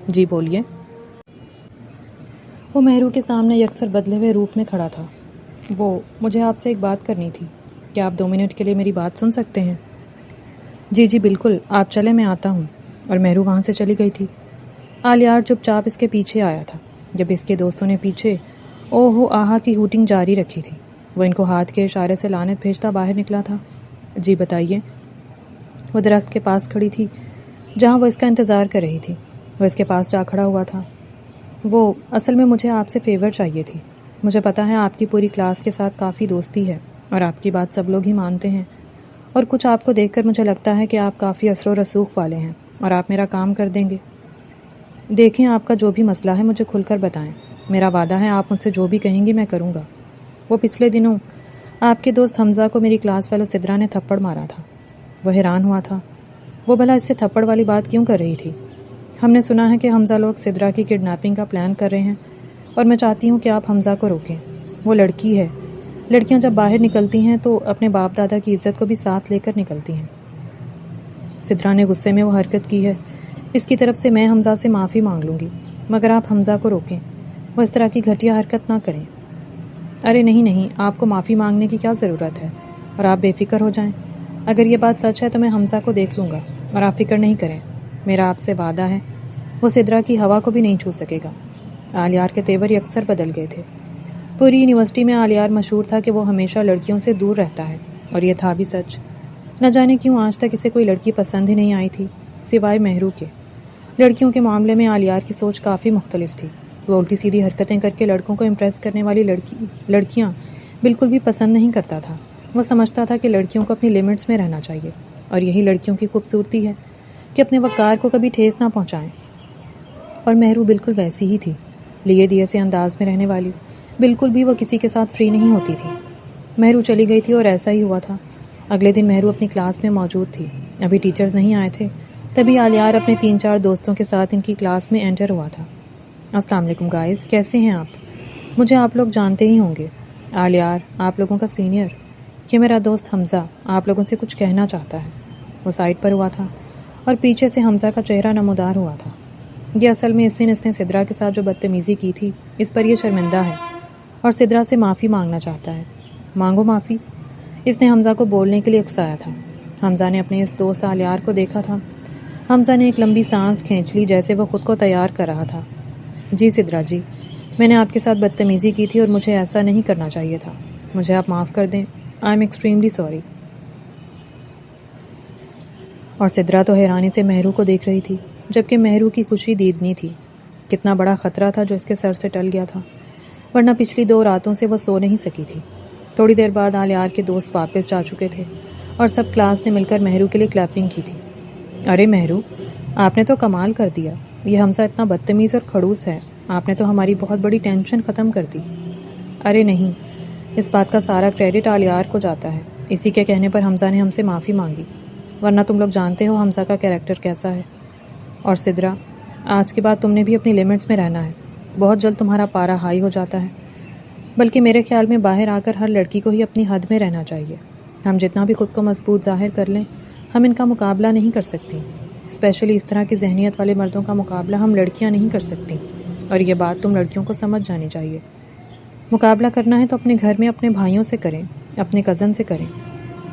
Speaker 1: جی بولیے۔ وہ مہرو کے سامنے یکسر بدلے ہوئے روپ میں کھڑا تھا۔ مجھے آپ سے ایک بات کرنی تھی، کیا آپ 2 منٹ کے لیے میری بات سن سکتے ہیں؟ جی بالکل، آپ چلیں، میں آتا ہوں۔ اور مہرو وہاں سے چلی گئی تھی۔ آلیار چپ چاپ اس کے پیچھے آیا تھا جب اس کے دوستوں نے پیچھے او ہو آہا کی ہوٹنگ جاری رکھی تھی۔ وہ ان کو ہاتھ کے اشارے سے لعنت بھیجتا باہر نکلا تھا۔ جی بتائیے۔ وہ درخت کے پاس کھڑی تھی جہاں وہ اس کا انتظار کر رہی تھی۔ وہ اس کے پاس جا کھڑا ہوا تھا۔ اصل میں مجھے آپ سے فیور چاہیے تھی۔ مجھے پتا ہے آپ کی پوری کلاس کے ساتھ کافی دوستی ہے اور آپ کی بات سب لوگ ہی مانتے ہیں، اور کچھ آپ کو دیکھ کر مجھے لگتا ہے کہ آپ کافی اثر و رسوخ والے ہیں اور آپ میرا کام کر دیں گے۔ دیکھیں، آپ کا جو بھی مسئلہ ہے مجھے کھل کر بتائیں، میرا وعدہ ہے آپ مجھ سے جو بھی کہیں گی میں کروں گا۔ وہ پچھلے دنوں آپ کے دوست حمزہ کو میری کلاس فیلو سدرا نے تھپڑ مارا تھا۔ وہ حیران ہوا تھا۔ وہ بھلا اس سے تھپڑ والی بات کیوں کر رہی تھی؟ ہم نے سنا ہے کہ حمزہ لوگ سدرا کی کڈنیپنگ کا پلان کر رہے ہیں اور میں چاہتی ہوں کہ آپ حمزہ کو روکیں۔ وہ لڑکی ہے، لڑکیاں جب باہر نکلتی ہیں تو اپنے باپ دادا کی عزت کو بھی ساتھ لے کر نکلتی ہیں۔ سدرا نے غصے میں وہ حرکت کی ہے، اس کی طرف سے میں حمزہ سے معافی مانگ لوں گی، مگر آپ حمزہ کو روکیں، وہ اس طرح کی گھٹیا حرکت نہ کریں۔ ارے نہیں، آپ کو معافی مانگنے کی کیا ضرورت ہے، اور آپ بے فکر ہو جائیں۔ اگر یہ بات سچ ہے تو میں حمزہ کو دیکھ لوں گا اور آپ فکر نہیں کریں، میرا آپ سے وعدہ ہے وہ سدرا کی ہوا کو بھی نہیں چھو سکے گا۔ آلیار کے تیور اکثر بدل گئے تھے۔ پوری یونیورسٹی میں آلیار مشہور تھا کہ وہ ہمیشہ لڑکیوں سے دور رہتا ہے، اور یہ تھا بھی سچ۔ نہ جانے کیوں آج تک اسے کوئی لڑکی پسند ہی نہیں آئی تھی سوائے مہرو کے۔ لڑکیوں کے معاملے میں آلیار کی سوچ کافی مختلف تھی۔ وہ الٹی سیدھی حرکتیں کر کے لڑکوں کو امپریس کرنے والی لڑکیاں بالکل بھی پسند نہیں کرتا تھا۔ وہ سمجھتا تھا کہ لڑکیوں کو اپنی لمٹس میں رہنا چاہیے، اور یہی لڑکیوں کی خوبصورتی ہے کہ اپنے وقار کو کبھی ٹھیس نہ پہنچائیں۔ اور مہرو بالکل ویسی ہی تھی، لیے دیے سے انداز میں رہنے والی۔ بالکل بھی وہ کسی کے ساتھ فری نہیں ہوتی تھی۔ مہرو چلی گئی تھی اور ایسا ہی ہوا تھا۔ اگلے دن مہرو اپنی کلاس میں موجود تھی۔ ابھی ٹیچرز نہیں آئے تھے، تبھی آلیار اپنے 3-4 دوستوں کے ساتھ ان کی کلاس میں انٹر ہوا تھا۔ السلام علیکم گائز، کیسے ہیں آپ؟ مجھے آپ لوگ جانتے ہی ہوں گے۔ آلیار، آپ لوگوں کا سینئر۔ یہ میرا دوست حمزہ آپ لوگوں سے کچھ کہنا چاہتا ہے۔ وہ سائڈ پر ہوا تھا اور پیچھے سے حمزہ کا چہرہ نمودار ہوا تھا۔ یہ اصل میں اس نے سدرا کے ساتھ جو بدتمیزی کی تھی اس پر یہ شرمندہ ہے اور سدرا سے معافی مانگنا چاہتا ہے۔ مانگو معافی، اس نے حمزہ کو بولنے کے لیے اکسایا تھا۔ حمزہ نے اپنے اس دوست آلیار کو دیکھا تھا۔ حمزہ نے ایک لمبی سانس کھینچ لی جیسے وہ خود کو تیار کر رہا تھا۔ جی سدرا جی، میں نے آپ کے ساتھ بدتمیزی کی تھی اور مجھے ایسا نہیں کرنا چاہیے تھا، مجھے آپ معاف کر دیں، آئی ایم ایکسٹریملی سوری۔ اور سدرا تو حیرانی سے مہرو کو دیکھ رہی تھی، جبکہ مہرو کی خوشی دیدنی تھی۔ کتنا بڑا خطرہ تھا جو اس کے سر سے ٹل گیا تھا، ورنہ پچھلی 2 راتوں سے وہ سو نہیں سکی تھی۔ تھوڑی دیر بعد آلیار کے دوست واپس جا چکے تھے اور سب کلاس نے مل کر مہرو کے لیے کلیپنگ کی تھی۔ ارے مہرو، آپ نے تو کمال کر دیا، یہ حمزہ اتنا بدتمیز اور کھڑوس ہے، آپ نے تو ہماری بہت بڑی ٹینشن ختم کر دی۔ ارے نہیں، اس بات کا سارا کریڈٹ آلیار کو جاتا ہے، اسی کے کہنے پر حمزہ نے ہم سے معافی مانگی، ورنہ تم لوگ جانتے ہو حمزہ کا کیریکٹر کیسا ہے۔ اور سدرا، آج کے بعد تم نے بھی اپنی لمٹس میں رہنا ہے، بہت جلد تمہارا پارا ہائی ہو جاتا ہے۔ بلکہ میرے خیال میں باہر آ کر ہر لڑکی کو ہی اپنی حد میں رہنا چاہیے۔ ہم جتنا بھی خود کو مضبوط ظاہر کر لیں، ہم ان کا مقابلہ نہیں کر سکتی، اسپیشلی اس طرح کی ذہنیت والے مردوں کا مقابلہ ہم لڑکیاں نہیں کر سکتی، اور یہ بات تم لڑکیوں کو سمجھ جانی چاہیے۔ مقابلہ کرنا ہے تو اپنے گھر میں اپنے بھائیوں سے کریں، اپنے کزن سے کریں،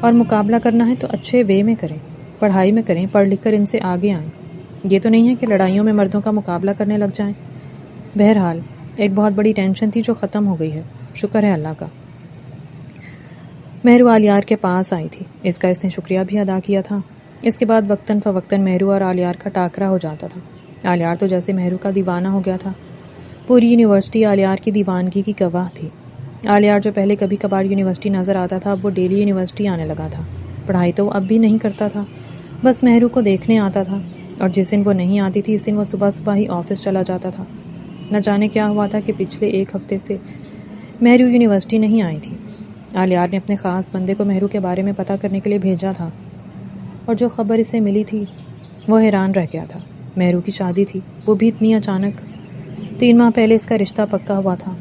Speaker 1: اور مقابلہ کرنا ہے تو اچھے وے میں کریں، پڑھائی میں کریں، پڑھ لکھ کر ان سے آگے آئیں۔ یہ تو نہیں ہے کہ لڑائیوں میں مردوں کا مقابلہ کرنے لگ جائیں۔ بہرحال ایک بہت بڑی ٹینشن تھی جو ختم ہو گئی ہے، شکر ہے اللہ کا۔ مہرو آلیار کے پاس آئی تھی، اس کا اس نے شکریہ بھی ادا کیا تھا۔ اس کے بعد وقتاً فوقتاً مہرو اور آلیار کا ٹاکرا ہو جاتا تھا۔ آلیار تو جیسے مہرو کا دیوانہ ہو گیا تھا۔ پوری یونیورسٹی آلیار کی دیوانگی کی گواہ تھی۔ آلیار جو پہلے کبھی کبھار یونیورسٹی نظر آتا تھا، اب وہ ڈیلی یونیورسٹی آنے لگا تھا۔ پڑھائی تو وہ اب بھی نہیں کرتا تھا، بس مہرو کو دیکھنے آتا تھا، اور جس دن وہ نہیں آتی تھی اس دن وہ صبح ہی آفس چلا جاتا تھا۔ نہ جانے کیا ہوا تھا کہ پچھلے 1 ہفتے سے مہرو یونیورسٹی نہیں آئی تھی۔ آلیار نے اپنے خاص بندے کو مہرو کے بارے میں پتہ کرنے کے لیے بھیجا تھا، اور جو خبر اسے ملی تھی وہ حیران رہ گیا تھا۔ مہرو کی شادی تھی، وہ بھی اتنی اچانک۔ 3 ماہ پہلے اس کا رشتہ پکا ہوا تھا۔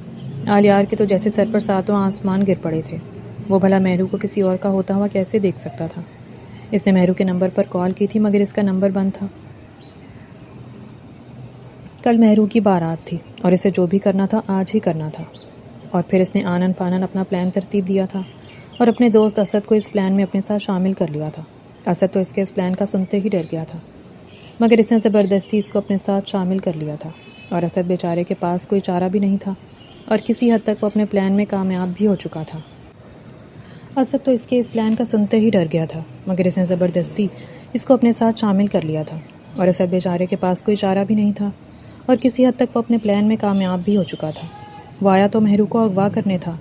Speaker 1: آلیار کے تو جیسے سر پر 7واں آسمان گر پڑے تھے۔ وہ بھلا مہرو کو کسی اور کا ہوتا ہوا کیسے دیکھ سکتا تھا؟ اس نے مہرو کے نمبر پر کال کی تھی، مگر اس کا نمبر بند تھا۔ کل مہرو کی بارات تھی اور اسے جو بھی کرنا تھا آج ہی کرنا تھا، اور پھر اس نے آنن فانن اپنا پلان ترتیب دیا تھا اور اپنے دوست اسد کو اس پلان میں اپنے ساتھ شامل کر لیا تھا۔ اسد تو اس کے اس پلان کا سنتے ہی ڈر گیا تھا، مگر اس نے زبردستی اس کو اپنے ساتھ شامل کر لیا تھا، اور اسد بیچارے کے پاس کوئی چارہ بھی نہیں تھا، اور کسی حد تک وہ اپنے پلان میں کامیاب بھی ہو چکا تھا۔ اسد تو اس کے اس پلان کا سنتے ہی ڈر گیا تھا، مگر اس نے زبردستی اس کو اپنے ساتھ شامل کر لیا تھا، اور اسد بیچارے کے پاس کوئی چارہ بھی نہیں تھا، اور کسی حد تک وہ اپنے پلان میں کامیاب بھی ہو چکا تھا۔ وہ آیا تو مہرو کو اغوا کرنے تھا،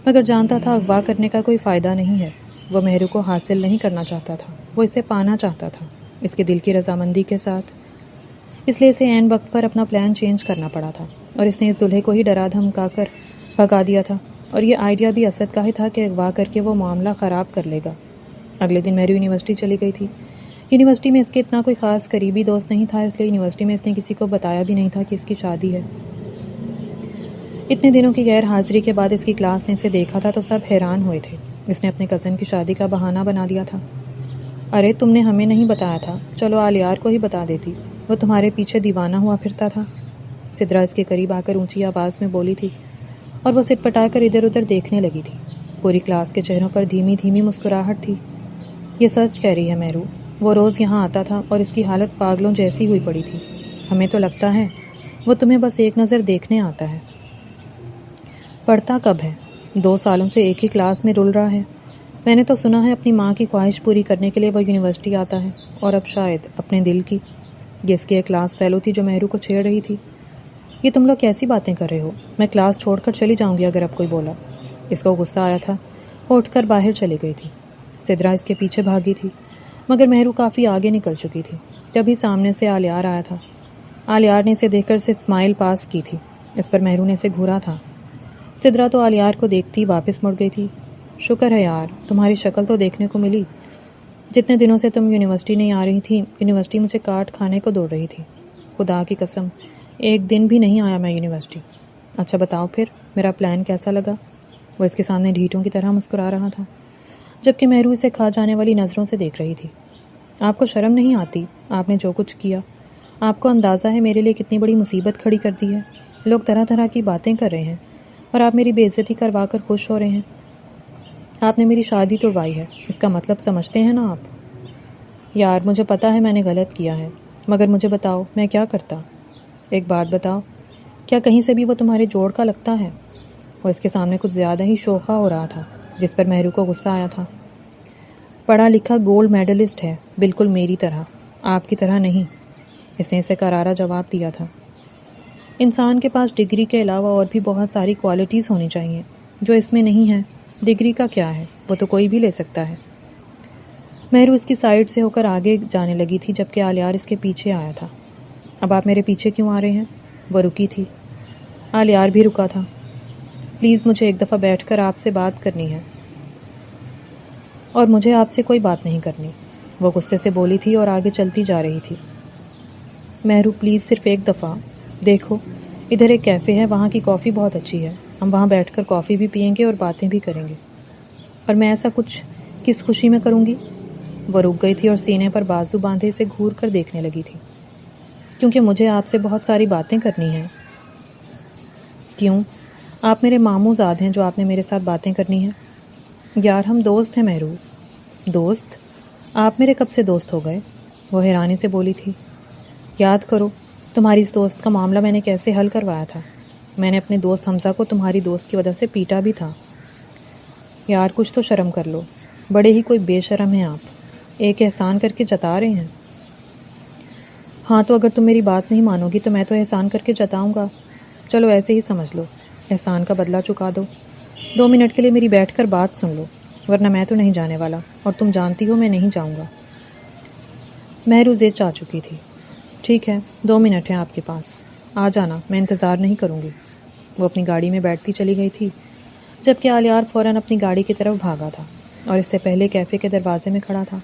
Speaker 1: مگر جانتا تھا اغوا کرنے کا کوئی فائدہ نہیں ہے۔ وہ مہرو کو حاصل نہیں کرنا چاہتا تھا، وہ اسے پانا چاہتا تھا، اس کے دل کی رضامندی کے ساتھ۔ اس لیے اسے عین وقت پر اپنا پلان چینج کرنا پڑا تھا، اور اس نے اس دلہے کو ہی ڈرا دھمکا کر بھگا دیا تھا، اور یہ آئیڈیا بھی اسد کا ہی تھا کہ اغوا کر کے وہ معاملہ خراب کر لے گا۔ اگلے دن مہرو یونیورسٹی چلی گئی تھی۔ یونیورسٹی میں اس کے اتنا کوئی خاص قریبی دوست نہیں تھا، اس لیے یونیورسٹی میں اس نے کسی کو بتایا بھی نہیں تھا کہ اس کی شادی ہے۔ اتنے دنوں کی غیر حاضری کے بعد اس کی کلاس نے اسے دیکھا تھا تو سب حیران ہوئے تھے۔ اس نے اپنے کزن کی شادی کا بہانہ بنا دیا تھا۔ ارے تم نے ہمیں نہیں بتایا تھا، چلو آلیار کو ہی بتا دیتی، وہ تمہارے پیچھے دیوانہ ہوا پھرتا تھا۔ سدرا اس کے قریب آ کر اونچی آواز میں بولی تھی، اور وہ سٹ پٹا کر ادھر ادھر دیکھنے لگی تھی۔ پوری کلاس کے چہروں پر دھیمی دھیمی مسکراہٹ تھی۔ یہ سچ کہہ رہی ہے مہرو، وہ روز یہاں آتا تھا اور اس کی حالت پاگلوں جیسی ہوئی پڑی تھی۔ ہمیں تو لگتا ہے وہ تمہیں بس ایک نظر دیکھنے آتا ہے۔ پڑھتا کب ہے؟ 2 سالوں سے ایک ہی کلاس میں رل رہا ہے۔ میں نے تو سنا ہے اپنی ماں کی خواہش پوری کرنے کے لیے وہ یونیورسٹی آتا ہے، اور اب شاید اپنے دل کی۔ یہ اس کی ایک کلاس فیلو تھی جو مہرو کو چھیڑ رہی تھی۔ یہ تم لوگ کیسی باتیں کر رہے ہو؟ میں کلاس چھوڑ کر چلی جاؤں گی اگر اب کوئی بولا۔ اس کو غصہ آیا تھا، وہ اٹھ کر باہر چلی گئی تھی۔ سدرا اس کے پیچھے بھاگی تھی، مگر مہرو کافی آگے نکل چکی تھی۔ تبھی سامنے سے آلیار آیا تھا۔ آلیار نے اسے دیکھ کر اسے اسمائل پاس کی تھی۔ اس پر مہرو نے اسے گھورا تھا۔ سدرا تو آلیار کو دیکھتی واپس مڑ گئی تھی۔ شکر ہے یار، تمہاری شکل تو دیکھنے کو ملی۔ جتنے دنوں سے تم یونیورسٹی نہیں آ رہی تھی، یونیورسٹی مجھے کاٹ کھانے کو دوڑ رہی تھی۔ خدا کی قسم، ایک دن بھی نہیں آیا میں یونیورسٹی۔ اچھا بتاؤ پھر میرا پلان کیسا لگا؟ وہ اس کے سامنے ڈھیٹوں کی طرح مسکرا رہا تھا، جبکہ مہرو اسے کھا جانے والی نظروں سے دیکھ رہی تھی۔ آپ کو شرم نہیں آتی؟ آپ نے جو کچھ کیا، آپ کو اندازہ ہے میرے لیے کتنی بڑی مصیبت کھڑی کر دی ہے؟ لوگ طرح طرح کی باتیں کر رہے ہیں اور آپ میری بے عزتی کروا کر خوش ہو رہے ہیں۔ آپ نے میری شادی توڑوائی ہے، اس کا مطلب سمجھتے ہیں نا آپ؟ یار مجھے پتا ہے میں نے غلط کیا ہے، مگر مجھے بتاؤ میں کیا کرتا؟ ایک بات بتاؤ، کیا کہیں سے بھی وہ تمہارے جوڑ کا لگتا ہے؟ وہ اس کے سامنے کچھ زیادہ ہی شوخا ہو رہا تھا، جس پر مہرو کو غصہ آیا تھا۔ پڑھا لکھا گولڈ میڈلسٹ ہے، بالکل میری طرح، آپ کی طرح نہیں۔ اس نے اسے کرارا جواب دیا تھا۔ انسان کے پاس ڈگری کے علاوہ اور بھی بہت ساری کوالٹیز ہونی چاہیے جو اس میں نہیں ہیں۔ ڈگری کا کیا ہے، وہ تو کوئی بھی لے سکتا ہے۔ مہرو اس کی سائڈ سے ہو کر آگے جانے لگی تھی، جبکہ آلیار اس کے پیچھے آیا تھا۔ اب آپ میرے پیچھے کیوں آ رہے ہیں؟ وہ رکی تھی، آلیار بھی رکا تھا۔ پلیز مجھے ایک دفعہ بیٹھ کر آپ سے بات کرنی ہے۔ اور مجھے آپ سے کوئی بات نہیں کرنی، وہ غصے سے بولی تھی اور آگے چلتی جا رہی تھی۔ مہرو پلیز صرف ایک دفعہ دیکھو، ادھر ایک کیفے ہے، وہاں کی کافی بہت اچھی ہے، ہم وہاں بیٹھ کر کافی بھی پئیں گے اور باتیں بھی کریں گے۔ اور میں ایسا کچھ کس خوشی میں کروں گی؟ وہ رک گئی تھی اور سینے پر بازو باندھے اسے گھور کر دیکھنے لگی تھی۔ کیونکہ مجھے آپ سے بہت ساری باتیں کرنی ہیں۔ کیوں؟ آپ میرے ماموں زاد ہیں جو آپ نے میرے ساتھ باتیں کرنی ہیں۔ یار ہم دوست ہیں مہرو۔ دوست؟ آپ میرے کب سے دوست ہو گئے؟ وہ حیرانی سے بولی تھی۔ یاد کرو تمہاری اس دوست کا معاملہ میں نے کیسے حل کروایا تھا۔ میں نے اپنے دوست حمزہ کو تمہاری دوست کی وجہ سے پیٹا بھی تھا۔ یار کچھ تو شرم کر لو، بڑے ہی کوئی بے شرم ہیں آپ، ایک احسان کر کے جتا رہے ہیں۔ ہاں تو اگر تم میری بات نہیں مانو گی تو میں تو احسان کر کے جتاؤں گا۔ چلو ایسے ہی سمجھ لو، احسان کا بدلہ چکا دو۔ 2 منٹ کے لیے میری بیٹھ کر بات سن لو، ورنہ میں تو نہیں جانے والا، اور تم جانتی ہو میں نہیں جاؤں گا۔ مہرو ضد چاہ چکی تھی۔ ٹھیک ہے 2 منٹ ہیں آپ کے پاس، آ جانا، میں انتظار نہیں کروں گی۔ وہ اپنی گاڑی میں بیٹھتی چلی گئی تھی۔ جبکہ آلیار فوراً اپنی گاڑی کی طرف بھاگا تھا اور اس سے پہلے کیفے کے دروازے میں کھڑا تھا۔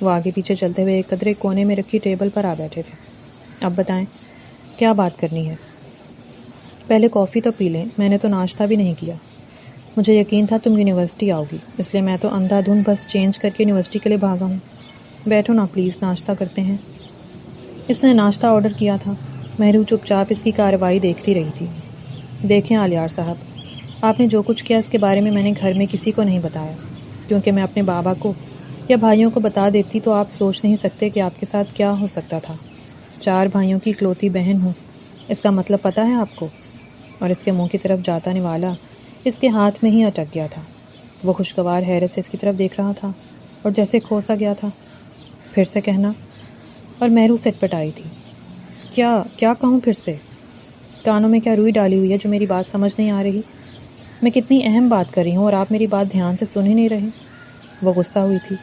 Speaker 1: وہ آگے پیچھے چلتے ہوئے ایک قدرے کونے میں رکھی ٹیبل پر آ بیٹھے تھے۔ اب بتائیں کیا بات کرنی ہے؟ پہلے کافی تو پی لیں، میں نے تو ناشتہ بھی نہیں کیا۔ مجھے یقین تھا تم یونیورسٹی آؤ گی، اس لیے میں تو اندھا دھند بس چینج کر کے یونیورسٹی کے لیے بھاگا ہوں۔ بیٹھو نا پلیز، ناشتہ کرتے ہیں۔ اس نے ناشتہ آرڈر کیا تھا۔ مہرو چپ چاپ اس کی کارروائی دیکھتی رہی تھی۔ دیکھیں آلیار صاحب، آپ نے جو کچھ کیا اس کے بارے میں نے گھر میں کسی کو نہیں بتایا، کیونکہ میں اپنے بابا کو یا بھائیوں کو بتا دیتی تو آپ سوچ نہیں سکتے کہ آپ کے ساتھ کیا ہو سکتا تھا۔ 4 بھائیوں کی اکلوتی بہن ہوں، اس کا مطلب پتہ ہے آپ کو؟ اور اس کے منہ کی طرف جاتا نوالا اس کے ہاتھ میں ہی اٹک گیا تھا۔ وہ خوشگوار حیرت سے اس کی طرف دیکھ رہا تھا اور جیسے کھو سا گیا تھا۔ پھر سے کہنا؟ اور مہرو سٹ پٹائی تھی۔ کیا کہوں پھر سے؟ کانوں میں کیا روئی ڈالی ہوئی ہے جو میری بات سمجھ نہیں آ رہی؟ میں کتنی اہم بات کر رہی ہوں اور آپ میری بات دھیان سے سن ہی نہیں رہے۔ وہ غصہ ہوئی تھی۔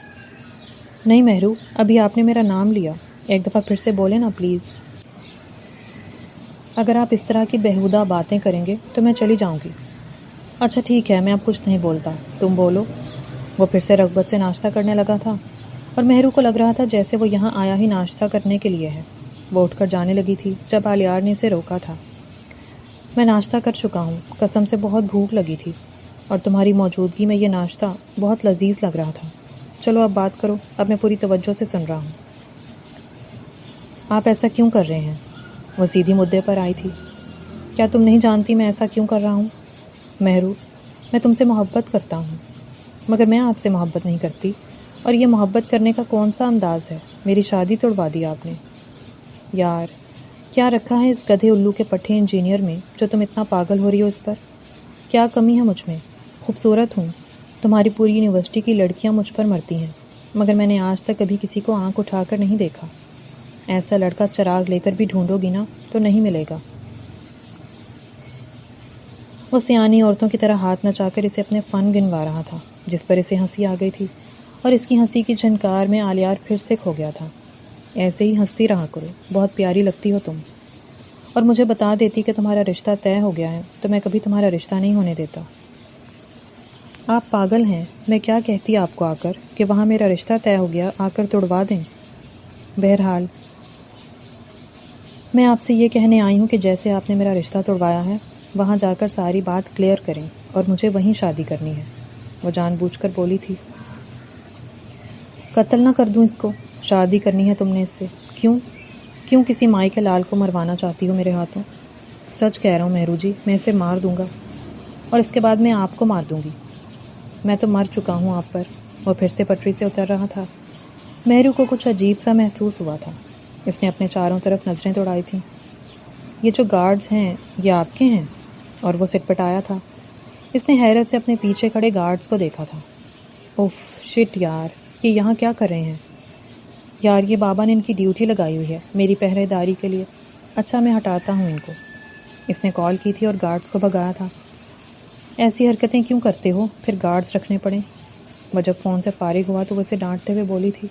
Speaker 1: نہیں مہرو، ابھی آپ نے میرا نام لیا، ایک دفعہ پھر سے بولے نا پلیز۔ اگر آپ اس طرح کی بیہودہ باتیں کریں گے تو میں چلی جاؤں گی۔ اچھا ٹھیک ہے، میں اب کچھ نہیں بولتا، تم بولو۔ وہ پھر سے رغبت سے ناشتہ کرنے لگا تھا اور مہرو کو لگ رہا تھا جیسے وہ یہاں آیا ہی ناشتہ کرنے کے لیے ہے۔ وہ اٹھ کر جانے لگی تھی جب آلیار نے اسے روکا تھا۔ میں ناشتہ کر چکا ہوں، قسم سے بہت بھوک لگی تھی اور تمہاری موجودگی میں یہ ناشتہ بہت لذیذ لگ رہا تھا۔ چلو اب بات کرو، اب میں پوری توجہ سے سن رہا ہوں۔ آپ ایسا کیوں کر رہے ہیں؟ وہ سیدھی مدعے پر آئی تھی۔ کیا تم نہیں جانتی میں ایسا کیوں کر رہا ہوں؟ مہرو، میں تم سے محبت کرتا ہوں، مگر میں آپ سے محبت نہیں کرتی، اور یہ محبت کرنے کا کون سا انداز ہے؟ میری شادی توڑوا دی آپ نے۔ یار، کیا رکھا ہے اس گدھے الو کے پٹھے انجینئر میں جو تم اتنا پاگل ہو رہی ہو اس پر؟ کیا کمی ہے مجھ میں؟ خوبصورت ہوں، تمہاری پوری یونیورسٹی کی لڑکیاں مجھ پر مرتی ہیں، مگر میں نے آج تک کبھی کسی کو آنکھ اٹھا کر نہیں دیکھا۔ ایسا لڑکا چراغ لے کر بھی ڈھونڈو گی نا تو نہیں ملے گا۔ وہ سیانی عورتوں کی طرح ہاتھ نچا کر اسے اپنے فن گنوا رہا تھا، جس پر اسے ہنسی آ گئی تھی، اور اس کی ہنسی کی جھنکار میں آلیار پھر سے کھو گیا تھا۔ ایسے ہی ہنستی رہا کرو، بہت پیاری لگتی ہو تم۔ اور مجھے بتا دیتی کہ تمہارا رشتہ طے ہو گیا ہے تو میں کبھی تمہارا رشتہ نہیں ہونے دیتا۔ آپ پاگل ہیں، میں کیا کہتی آپ کو آ کر کہ وہاں میرا رشتہ طے ہو گیا، آ کر توڑوا دیں۔ بہرحال میں آپ سے یہ کہنے آئی ہوں کہ جیسے آپ نے میرا رشتہ توڑوایا ہے وہاں جا کر ساری بات کلیئر کریں، اور مجھے وہیں شادی کرنی ہے۔ وہ جان بوجھ کر بولی تھی۔ قتل نہ کر دوں اس کو؟ شادی کرنی ہے تم نے اس سے؟ کیوں کسی مائی کے لال کو مروانا چاہتی ہو میرے ہاتھوں؟ سچ کہہ رہا ہوں مہرو جی، میں اسے مار دوں گا، اور اس کے بعد میں آپ کو مار دوں گی۔ میں تو مر چکا ہوں آپ پر۔ وہ پھر سے پٹری سے اتر رہا تھا۔ مہرو کو کچھ عجیب سا محسوس ہوا تھا۔ اس نے اپنے چاروں طرف نظریں دوڑائی تھیں۔ یہ جو گارڈز ہیں یہ آپ کے ہیں؟ اور وہ سٹ پٹایا تھا۔ اس نے حیرت سے اپنے پیچھے کھڑے گارڈز کو دیکھا تھا۔ اوف شٹ یار، یہ یہاں کیا کر رہے ہیں؟ یار یہ بابا نے ان کی ڈیوٹی لگائی ہوئی ہے میری پہرے داری کے لیے۔ اچھا میں ہٹاتا ہوں ان کو۔ اس نے کال کی تھی اور گارڈز کو بھگایا تھا۔ ایسی حرکتیں کیوں کرتے ہو؟ پھر گارڈز رکھنے پڑے۔ وہ جب فون سے فارغ ہوا تو وہ اسے ڈانٹتے ہوئے بولی تھی۔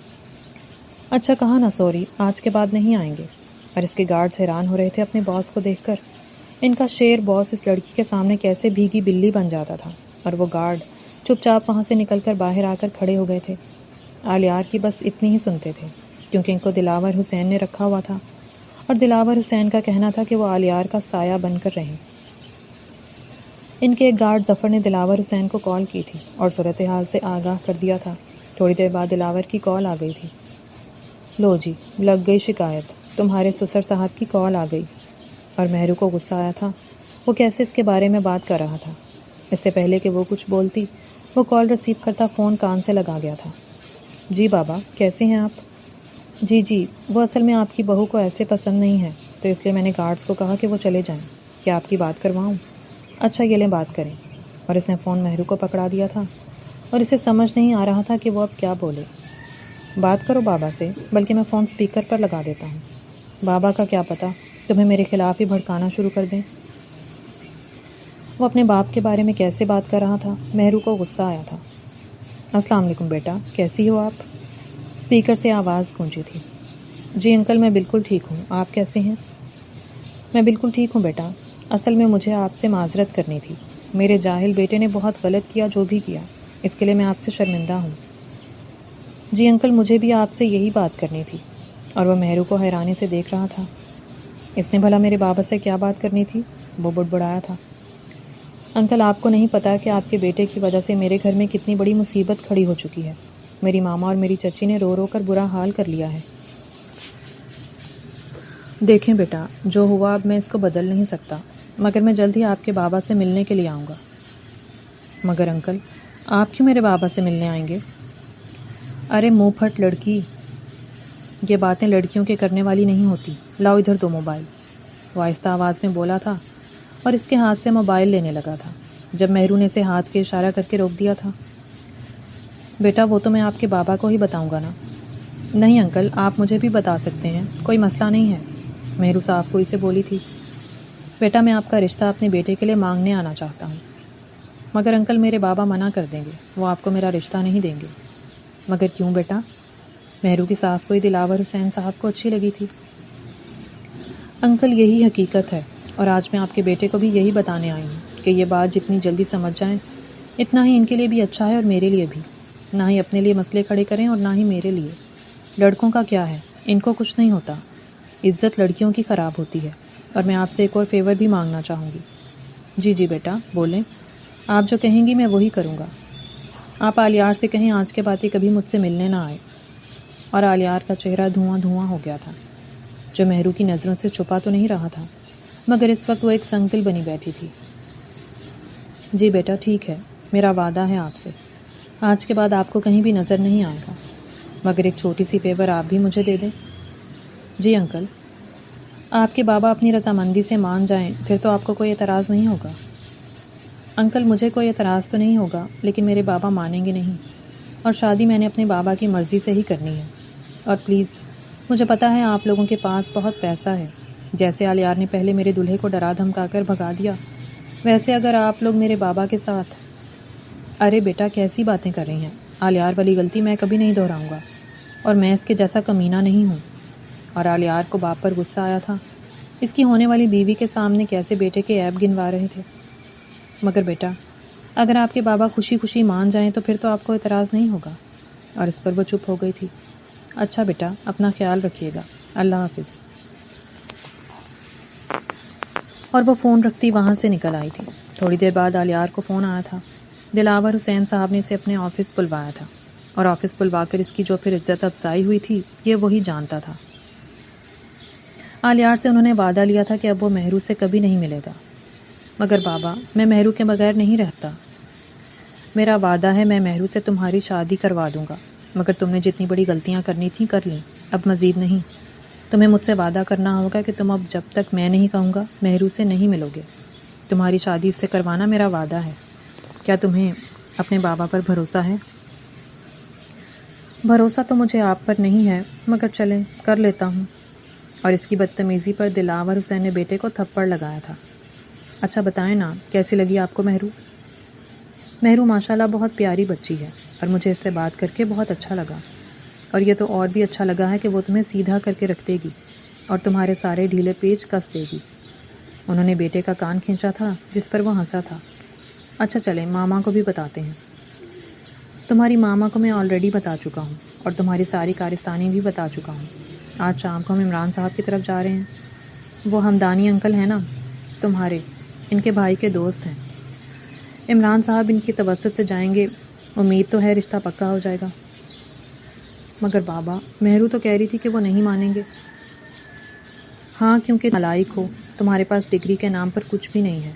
Speaker 1: اچھا کہا نا سوری، آج کے بعد نہیں آئیں گے۔ اور اس کے گارڈز حیران ہو رہے تھے اپنے باس کو دیکھ کر۔ ان کا شیر باس اس لڑکی کے سامنے کیسے بھیگی بلی بن جاتا تھا، اور وہ گارڈ چپ چاپ وہاں سے نکل کر باہر آ کر کھڑے ہو گئے تھے۔ آلیار کی بس اتنی ہی سنتے تھے، کیونکہ ان کو دلاور حسین نے رکھا ہوا تھا، اور دلاور حسین کا کہنا تھا کہ وہ آلیار کا سایہ بن کر رہیں۔ ان کے ایک گارڈ ظفر نے دلاور حسین کو کال کی تھی اور صورتحال سے آگاہ کر دیا تھا۔ تھوڑی دیر بعد دلاور کی کال آ گئی تھی۔ لو جی لگ گئی شکایت، تمہارے سسر صاحب کی کال آ گئی۔ اور مہرو کو غصہ آیا تھا۔ وہ کیسے اس کے بارے میں بات کر رہا تھا؟ اس سے پہلے کہ وہ کچھ بولتی وہ کال ریسیو کرتا فون کان سے لگا گیا تھا۔ جی بابا کیسے ہیں آپ؟ جی وہ اصل میں آپ کی بہو کو ایسے پسند نہیں ہے، تو اس لیے میں نے گارڈز کو کہا کہ وہ چلے جائیں۔ کیا آپ کی بات کرواؤں؟ اچھا یہ لیں بات کریں۔ اور اس نے فون مہرو کو پکڑا دیا تھا، اور اسے سمجھ نہیں آ رہا تھا کہ وہ اب کیا بولے۔ بات کرو بابا سے، بلکہ میں فون سپیکر پر لگا دیتا ہوں۔ بابا کا کیا پتہ، تمہیں میرے خلاف ہی بھڑکانا شروع کر دیں۔ وہ اپنے باپ کے بارے میں کیسے بات کر رہا تھا؟ مہرو کو غصہ آیا تھا۔ السلام علیکم بیٹا، کیسی ہو آپ؟ اسپیکر سے آواز گونجی تھی۔ جی انکل میں بالکل ٹھیک ہوں، آپ کیسے ہیں؟ میں بالکل ٹھیک ہوں بیٹا، اصل میں مجھے آپ سے معذرت کرنی تھی، میرے جاہل بیٹے نے بہت غلط کیا جو بھی کیا، اس کے لیے میں آپ سے شرمندہ ہوں۔ جی انکل، مجھے بھی آپ سے یہی بات کرنی تھی۔ اور وہ مہرو کو حیرانی سے دیکھ رہا تھا۔ اس نے بھلا میرے بابا سے کیا بات کرنی تھی؟ وہ بڑبڑایا تھا۔ انکل، آپ کو نہیں پتا کہ آپ کے بیٹے کی وجہ سے میرے گھر میں کتنی بڑی مصیبت کھڑی ہو چکی ہے۔ میری ماما اور میری چچی نے رو رو کر برا حال کر لیا ہے۔ دیکھیں بیٹا، جو ہوا اب میں اس کو بدل نہیں سکتا، مگر میں جلد ہی آپ کے بابا سے ملنے کے لیے آؤں گا۔ مگر انکل، آپ کیوں میرے بابا سے ملنے آئیں گے؟ ارے منہ پھٹ لڑکی، یہ باتیں لڑکیوں کے کرنے والی نہیں ہوتی۔ لاؤ ادھر دو موبائل، وہ آہستہ آواز میں بولا تھا اور اس کے ہاتھ سے موبائل لینے لگا تھا جب مہرو نے اسے ہاتھ کے اشارہ کر کے روک دیا تھا۔ بیٹا، وہ تو میں آپ کے بابا کو ہی بتاؤں گا نا۔ نہیں انکل، آپ مجھے بھی بتا سکتے ہیں، کوئی مسئلہ نہیں ہے، مہرو صاحب کو اسے بولی تھی۔ بیٹا، میں آپ کا رشتہ اپنے بیٹے کے لیے مانگنے آنا چاہتا ہوں، مگر انکل میرے بابا منع کر دیں گے، وہ آپ کو میرا رشتہ نہیں دیں گے۔ مگر کیوں بیٹا؟ مہرو کی صاف کوئی دلاور حسین صاحب کو اچھی لگی تھی۔ انکل، یہی حقیقت ہے، اور آج میں آپ کے بیٹے کو بھی یہی بتانے آئی ہوں کہ یہ بات جتنی جلدی سمجھ جائیں اتنا ہی ان کے لیے بھی اچھا ہے اور میرے لیے بھی۔ نہ ہی اپنے لیے مسئلے کھڑے کریں اور نہ ہی میرے لیے۔ لڑکوں کا کیا ہے، ان کو کچھ نہیں ہوتا، عزت لڑکیوں کی خراب ہوتی ہے۔ اور میں آپ سے ایک اور فیور بھی مانگنا چاہوں گی۔ جی جی بیٹا، بولیں، آپ جو کہیں گی میں وہی کروں گا۔ آپ آلیار سے کہیں آج کے بعد یہ کبھی مجھ سے ملنے نہ آئے۔ اور آلیار کا چہرہ دھواں دھواں ہو گیا تھا، جو مہرو کی نظروں سے چھپا تو نہیں رہا تھا، مگر اس وقت وہ ایک سنگل بنی بیٹھی تھی۔ جی بیٹا، ٹھیک ہے، میرا وعدہ ہے آپ سے، آج کے بعد آپ کو کہیں بھی نظر نہیں آئے گا، مگر ایک چھوٹی سی فیور آپ بھی مجھے دے دیں۔ جی انکل، آپ کے بابا اپنی رضامندی سے مان جائیں پھر تو آپ کو کوئی اعتراض نہیں ہوگا۔ انکل، مجھے کوئی اعتراض تو نہیں ہوگا، لیکن میرے بابا مانیں گے نہیں، اور شادی میں نے اپنے بابا کی مرضی سے ہی کرنی ہے۔ اور پلیز، مجھے پتا ہے آپ لوگوں کے پاس بہت پیسہ ہے، جیسے آلیار نے پہلے میرے دلہے کو ڈرا دھمکا کر بھگا دیا، ویسے اگر آپ لوگ میرے بابا کے ساتھ… ارے بیٹا، کیسی باتیں کر رہی ہیں؟ آلیار والی غلطی میں کبھی نہیں دہراؤں گا، اور میں اس کے جیسا کمینہ نہیں ہوں۔ اور آلیار کو باپ پر غصہ آیا تھا، اس کی ہونے والی بیوی کے سامنے کیسے بیٹے کے عیب گنوا رہے تھے۔ مگر بیٹا، اگر آپ کے بابا خوشی خوشی مان جائیں تو پھر تو آپ کو اعتراض نہیں ہوگا۔ اور اس پر وہ چپ ہو گئی تھی۔ اچھا بیٹا، اپنا خیال رکھیے گا، اللہ حافظ۔ اور وہ فون رکھتی وہاں سے نکل آئی تھی۔ تھوڑی دیر بعد آلیار کو فون آیا تھا۔ دلاور حسین صاحب نے اسے اپنے آفس بلوایا تھا، اور آفس بلوا کر اس کی جو پھر عزت افزائی ہوئی تھی یہ وہی جانتا تھا۔ آلیار سے انہوں نے وعدہ لیا تھا کہ اب وہ مہرو سے کبھی نہیں ملے گا۔ مگر بابا، میں مہرو کے بغیر نہیں رہتا۔ میرا وعدہ ہے میں مہرو سے تمہاری شادی کروا دوں گا، مگر تم نے جتنی بڑی غلطیاں کرنی تھیں کر لیں، اب مزید نہیں۔ تمہیں مجھ سے وعدہ کرنا ہوگا کہ تم اب جب تک میں نہیں کہوں گا مہرو سے نہیں ملو گے۔ تمہاری شادی اس سے کروانا میرا وعدہ ہے۔ کیا تمہیں اپنے بابا پر بھروسہ ہے؟ بھروسہ تو مجھے آپ پر نہیں ہے، مگر چلیں کر لیتا ہوں۔ اور اس کی بدتمیزی پر دلاور حسین نے بیٹے کو تھپڑ لگایا تھا۔ اچھا بتائیں نا، کیسی لگی آپ کو مہرو؟ مہرو ماشاءاللہ بہت پیاری بچی ہے، اور مجھے اس سے بات کر کے بہت اچھا لگا، اور یہ تو اور بھی اچھا لگا ہے کہ وہ تمہیں سیدھا کر کے رکھ دے گی اور تمہارے سارے ڈھیلے پیچ کس دے گی۔ انہوں نے بیٹے کا کان کھینچا تھا، جس پر وہ ہنسا تھا۔ اچھا چلیں، ماما کو بھی بتاتے ہیں۔ تمہاری ماما کو میں آلریڈی بتا چکا ہوں، اور تمہاری ساری کارستانی بھی بتا چکا ہوں۔ آج شام کو ہم عمران صاحب کی طرف جا رہے ہیں۔ وہ ہمدانی انکل ہیں نا تمہارے، ان کے بھائی کے دوست ہیں۔ عمران صاحب ان کی توسط سے جائیں گے، امید تو ہے رشتہ پکا ہو جائے گا۔ مگر بابا، مہرو تو کہہ رہی تھی کہ وہ نہیں مانیں گے۔ ہاں، کیونکہ نالائق ہو، تمہارے پاس ڈگری کے نام پر کچھ بھی نہیں ہے۔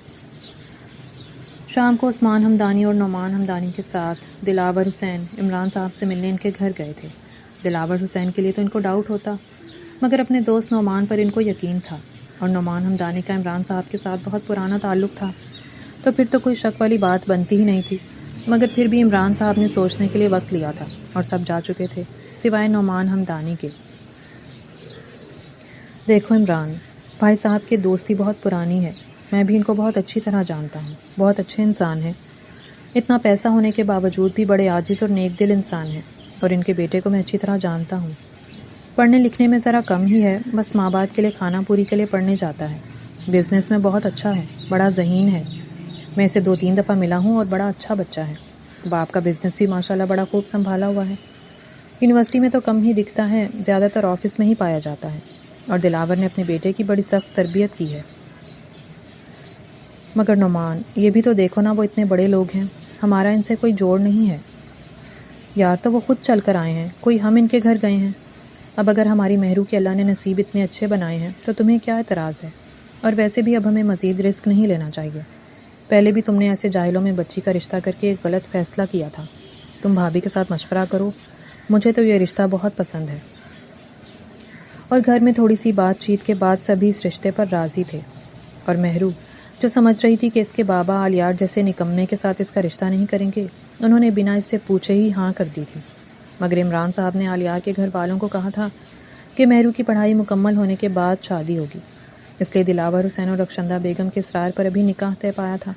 Speaker 1: شام کو عثمان ہمدانی اور نعمان ہمدانی کے ساتھ دلاور حسین عمران صاحب سے ملنے ان کے گھر گئے تھے۔ دلاور حسین کے لیے تو ان کو ڈاؤٹ ہوتا، مگر اپنے دوست نعمان پر ان کو یقین تھا، اور نعمان ہمدانی کا عمران صاحب کے ساتھ بہت پرانا تعلق تھا، تو پھر تو کوئی شک والی بات بنتی ہی نہیں تھی۔ مگر پھر بھی عمران صاحب نے سوچنے کے لیے وقت لیا تھا، اور سب جا چکے تھے سوائے نعمان ہمدانی کے۔ دیکھو عمران، بھائی صاحب کی دوستی بہت پرانی ہے، میں بھی ان کو بہت اچھی طرح جانتا ہوں، بہت اچھے انسان ہیں، اتنا پیسہ ہونے کے باوجود بھی بڑے عاجز اور نیک دل انسان ہیں، اور ان کے بیٹے کو میں اچھی طرح جانتا ہوں۔ پڑھنے لکھنے میں ذرا کم ہی ہے، بس ماں باپ کے لیے کھانا پوری کے لیے پڑھنے جاتا ہے۔ بزنس میں بہت اچھا ہے، بڑا ذہین ہے، میں اسے 2-3 دفعہ ملا ہوں اور بڑا اچھا بچہ ہے. باپ کا بزنس بھی ماشاءاللہ بڑا خوب سنبھالا ہوا ہے. یونیورسٹی میں تو کم ہی دکھتا ہے، زیادہ تر آفس میں ہی پایا جاتا ہے. اور دلاور نے اپنے بیٹے کی بڑی سخت تربیت کی ہے. مگر نعمان، یہ بھی تو دیکھو نا، وہ اتنے بڑے لوگ ہیں، ہمارا ان سے کوئی جوڑ نہیں ہے. یار تو وہ خود چل کر آئے ہیں، کوئی ہم ان کے گھر گئے ہیں. اب اگر ہماری مہرو کے اللہ نے نصیب اتنے اچھے بنائے ہیں تو تمہیں کیا اعتراض ہے؟ اور ویسے بھی اب ہمیں مزید رسک نہیں لینا چاہیے. پہلے بھی تم نے ایسے جاہلوں میں بچی کا رشتہ کر کے ایک غلط فیصلہ کیا تھا. تم بھابھی کے ساتھ مشورہ کرو، مجھے تو یہ رشتہ بہت پسند ہے. اور گھر میں تھوڑی سی بات چیت کے بعد سبھی اس رشتے پر راضی تھے. اور مہرو جو سمجھ رہی تھی کہ اس کے بابا آلیار جیسے نکمے کے ساتھ اس کا رشتہ نہیں کریں گے، انہوں نے بنا اس سے پوچھے ہی ہاں کر دی تھی. مگر عمران صاحب نے آلیار کے گھر والوں کو کہا تھا کہ مہرو کی پڑھائی مکمل ہونے کے بعد شادی ہوگی. اس لیے دلاور حسین اور رخشندہ بیگم کے اصرار پر ابھی نکاح طے پایا تھا.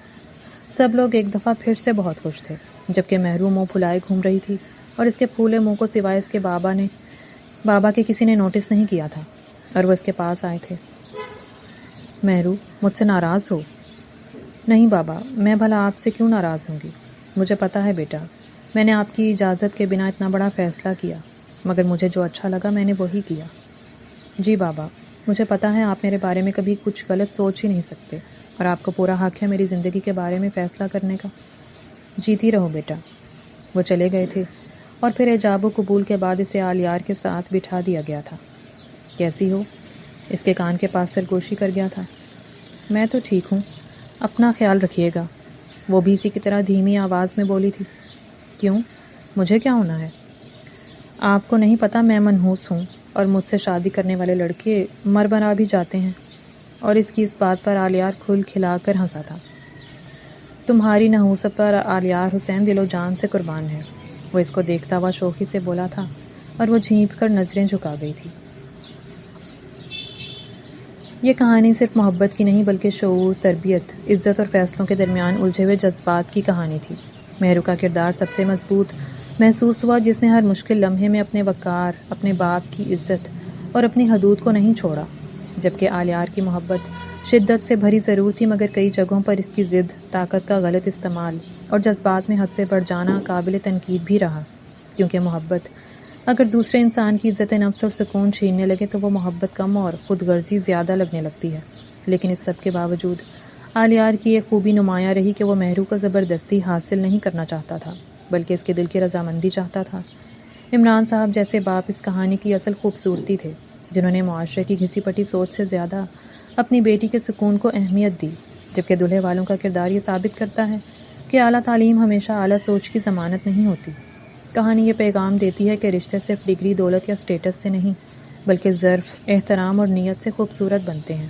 Speaker 1: سب لوگ ایک دفعہ پھر سے بہت خوش تھے، جبکہ مہرو منہ پھلائے گھوم رہی تھی اور اس کے پھولے منہ کو سوائے اس کے بابا کے کسی نے نوٹس نہیں کیا تھا. اور وہ اس کے پاس آئے تھے. مہرو، مجھ سے ناراض ہو؟ نہیں بابا، میں بھلا آپ سے کیوں ناراض ہوں گی؟ مجھے پتہ ہے بیٹا، میں نے آپ کی اجازت کے بنا اتنا بڑا فیصلہ کیا، مگر مجھے جو اچھا لگا میں نے وہی کیا. جی بابا، مجھے پتہ ہے آپ میرے بارے میں کبھی کچھ غلط سوچ ہی نہیں سکتے، اور آپ کو پورا حق ہے میری زندگی کے بارے میں فیصلہ کرنے کا. جیتی رہو بیٹا. وہ چلے گئے تھے اور پھر ایجاب و قبول کے بعد اسے آلیار کے ساتھ بٹھا دیا گیا تھا. کیسی ہو؟ اس کے کان کے پاس سرگوشی کر گیا تھا. میں تو ٹھیک ہوں، اپنا خیال رکھیے گا. وہ بھی اسی کی طرح دھیمی آواز میں بولی تھی. کیوں؟ مجھے کیا ہونا ہے؟ آپ کو نہیں پتہ میں منحوس ہوں، اور مجھ سے شادی کرنے والے لڑکے مر مرا بھی جاتے ہیں. اور اس کی اس بات پر آلیار کھل کھلا کر ہنسا تھا. تمہاری نحوست پر آلیار حسین دل و جان سے قربان ہے. وہ اس کو دیکھتا ہوا شوخی سے بولا تھا، اور وہ جھینپ کر نظریں جھکا گئی تھی. یہ کہانی صرف محبت کی نہیں بلکہ شعور، تربیت، عزت اور فیصلوں کے درمیان الجھے ہوئے جذبات کی کہانی تھی. مہرو کا کردار سب سے مضبوط محسوس ہوا، جس نے ہر مشکل لمحے میں اپنے وقار، اپنے باپ کی عزت اور اپنی حدود کو نہیں چھوڑا. جبکہ آلیار کی محبت شدت سے بھری ضرور تھی، مگر کئی جگہوں پر اس کی ضد، طاقت کا غلط استعمال اور جذبات میں حد سے بڑھ جانا قابل تنقید بھی رہا. کیونکہ محبت اگر دوسرے انسان کی عزت نفس اور سکون چھیننے لگے تو وہ محبت کم اور خود غرضی زیادہ لگنے لگتی ہے. لیکن اس سب کے باوجود آلیار کی ایک خوبی نمایاں رہی کہ وہ مہرو کو زبردستی حاصل نہیں کرنا چاہتا تھا، بلکہ اس کے دل کی رضامندی چاہتا تھا. عمران صاحب جیسے باپ اس کہانی کی اصل خوبصورتی تھے، جنہوں نے معاشرے کی گھسی پٹی سوچ سے زیادہ اپنی بیٹی کے سکون کو اہمیت دی. جبکہ دلہے والوں کا کردار یہ ثابت کرتا ہے کہ اعلیٰ تعلیم ہمیشہ اعلیٰ سوچ کی ضمانت نہیں ہوتی. کہانی یہ پیغام دیتی ہے کہ رشتے صرف ڈگری، دولت یا اسٹیٹس سے نہیں، بلکہ ظرف، احترام اور نیت سے خوبصورت بنتے ہیں.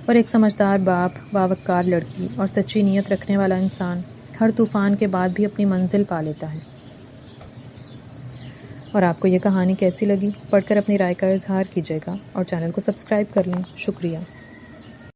Speaker 1: اور ایک سمجھدار باپ، باوقار لڑکی اور سچی نیت رکھنے والا انسان ہر طوفان کے بعد بھی اپنی منزل پا لیتا ہے. اور آپ کو یہ کہانی کیسی لگی؟ پڑھ کر اپنی رائے کا اظہار کیجیے گا اور چینل کو سبسکرائب کر لیں. شکریہ.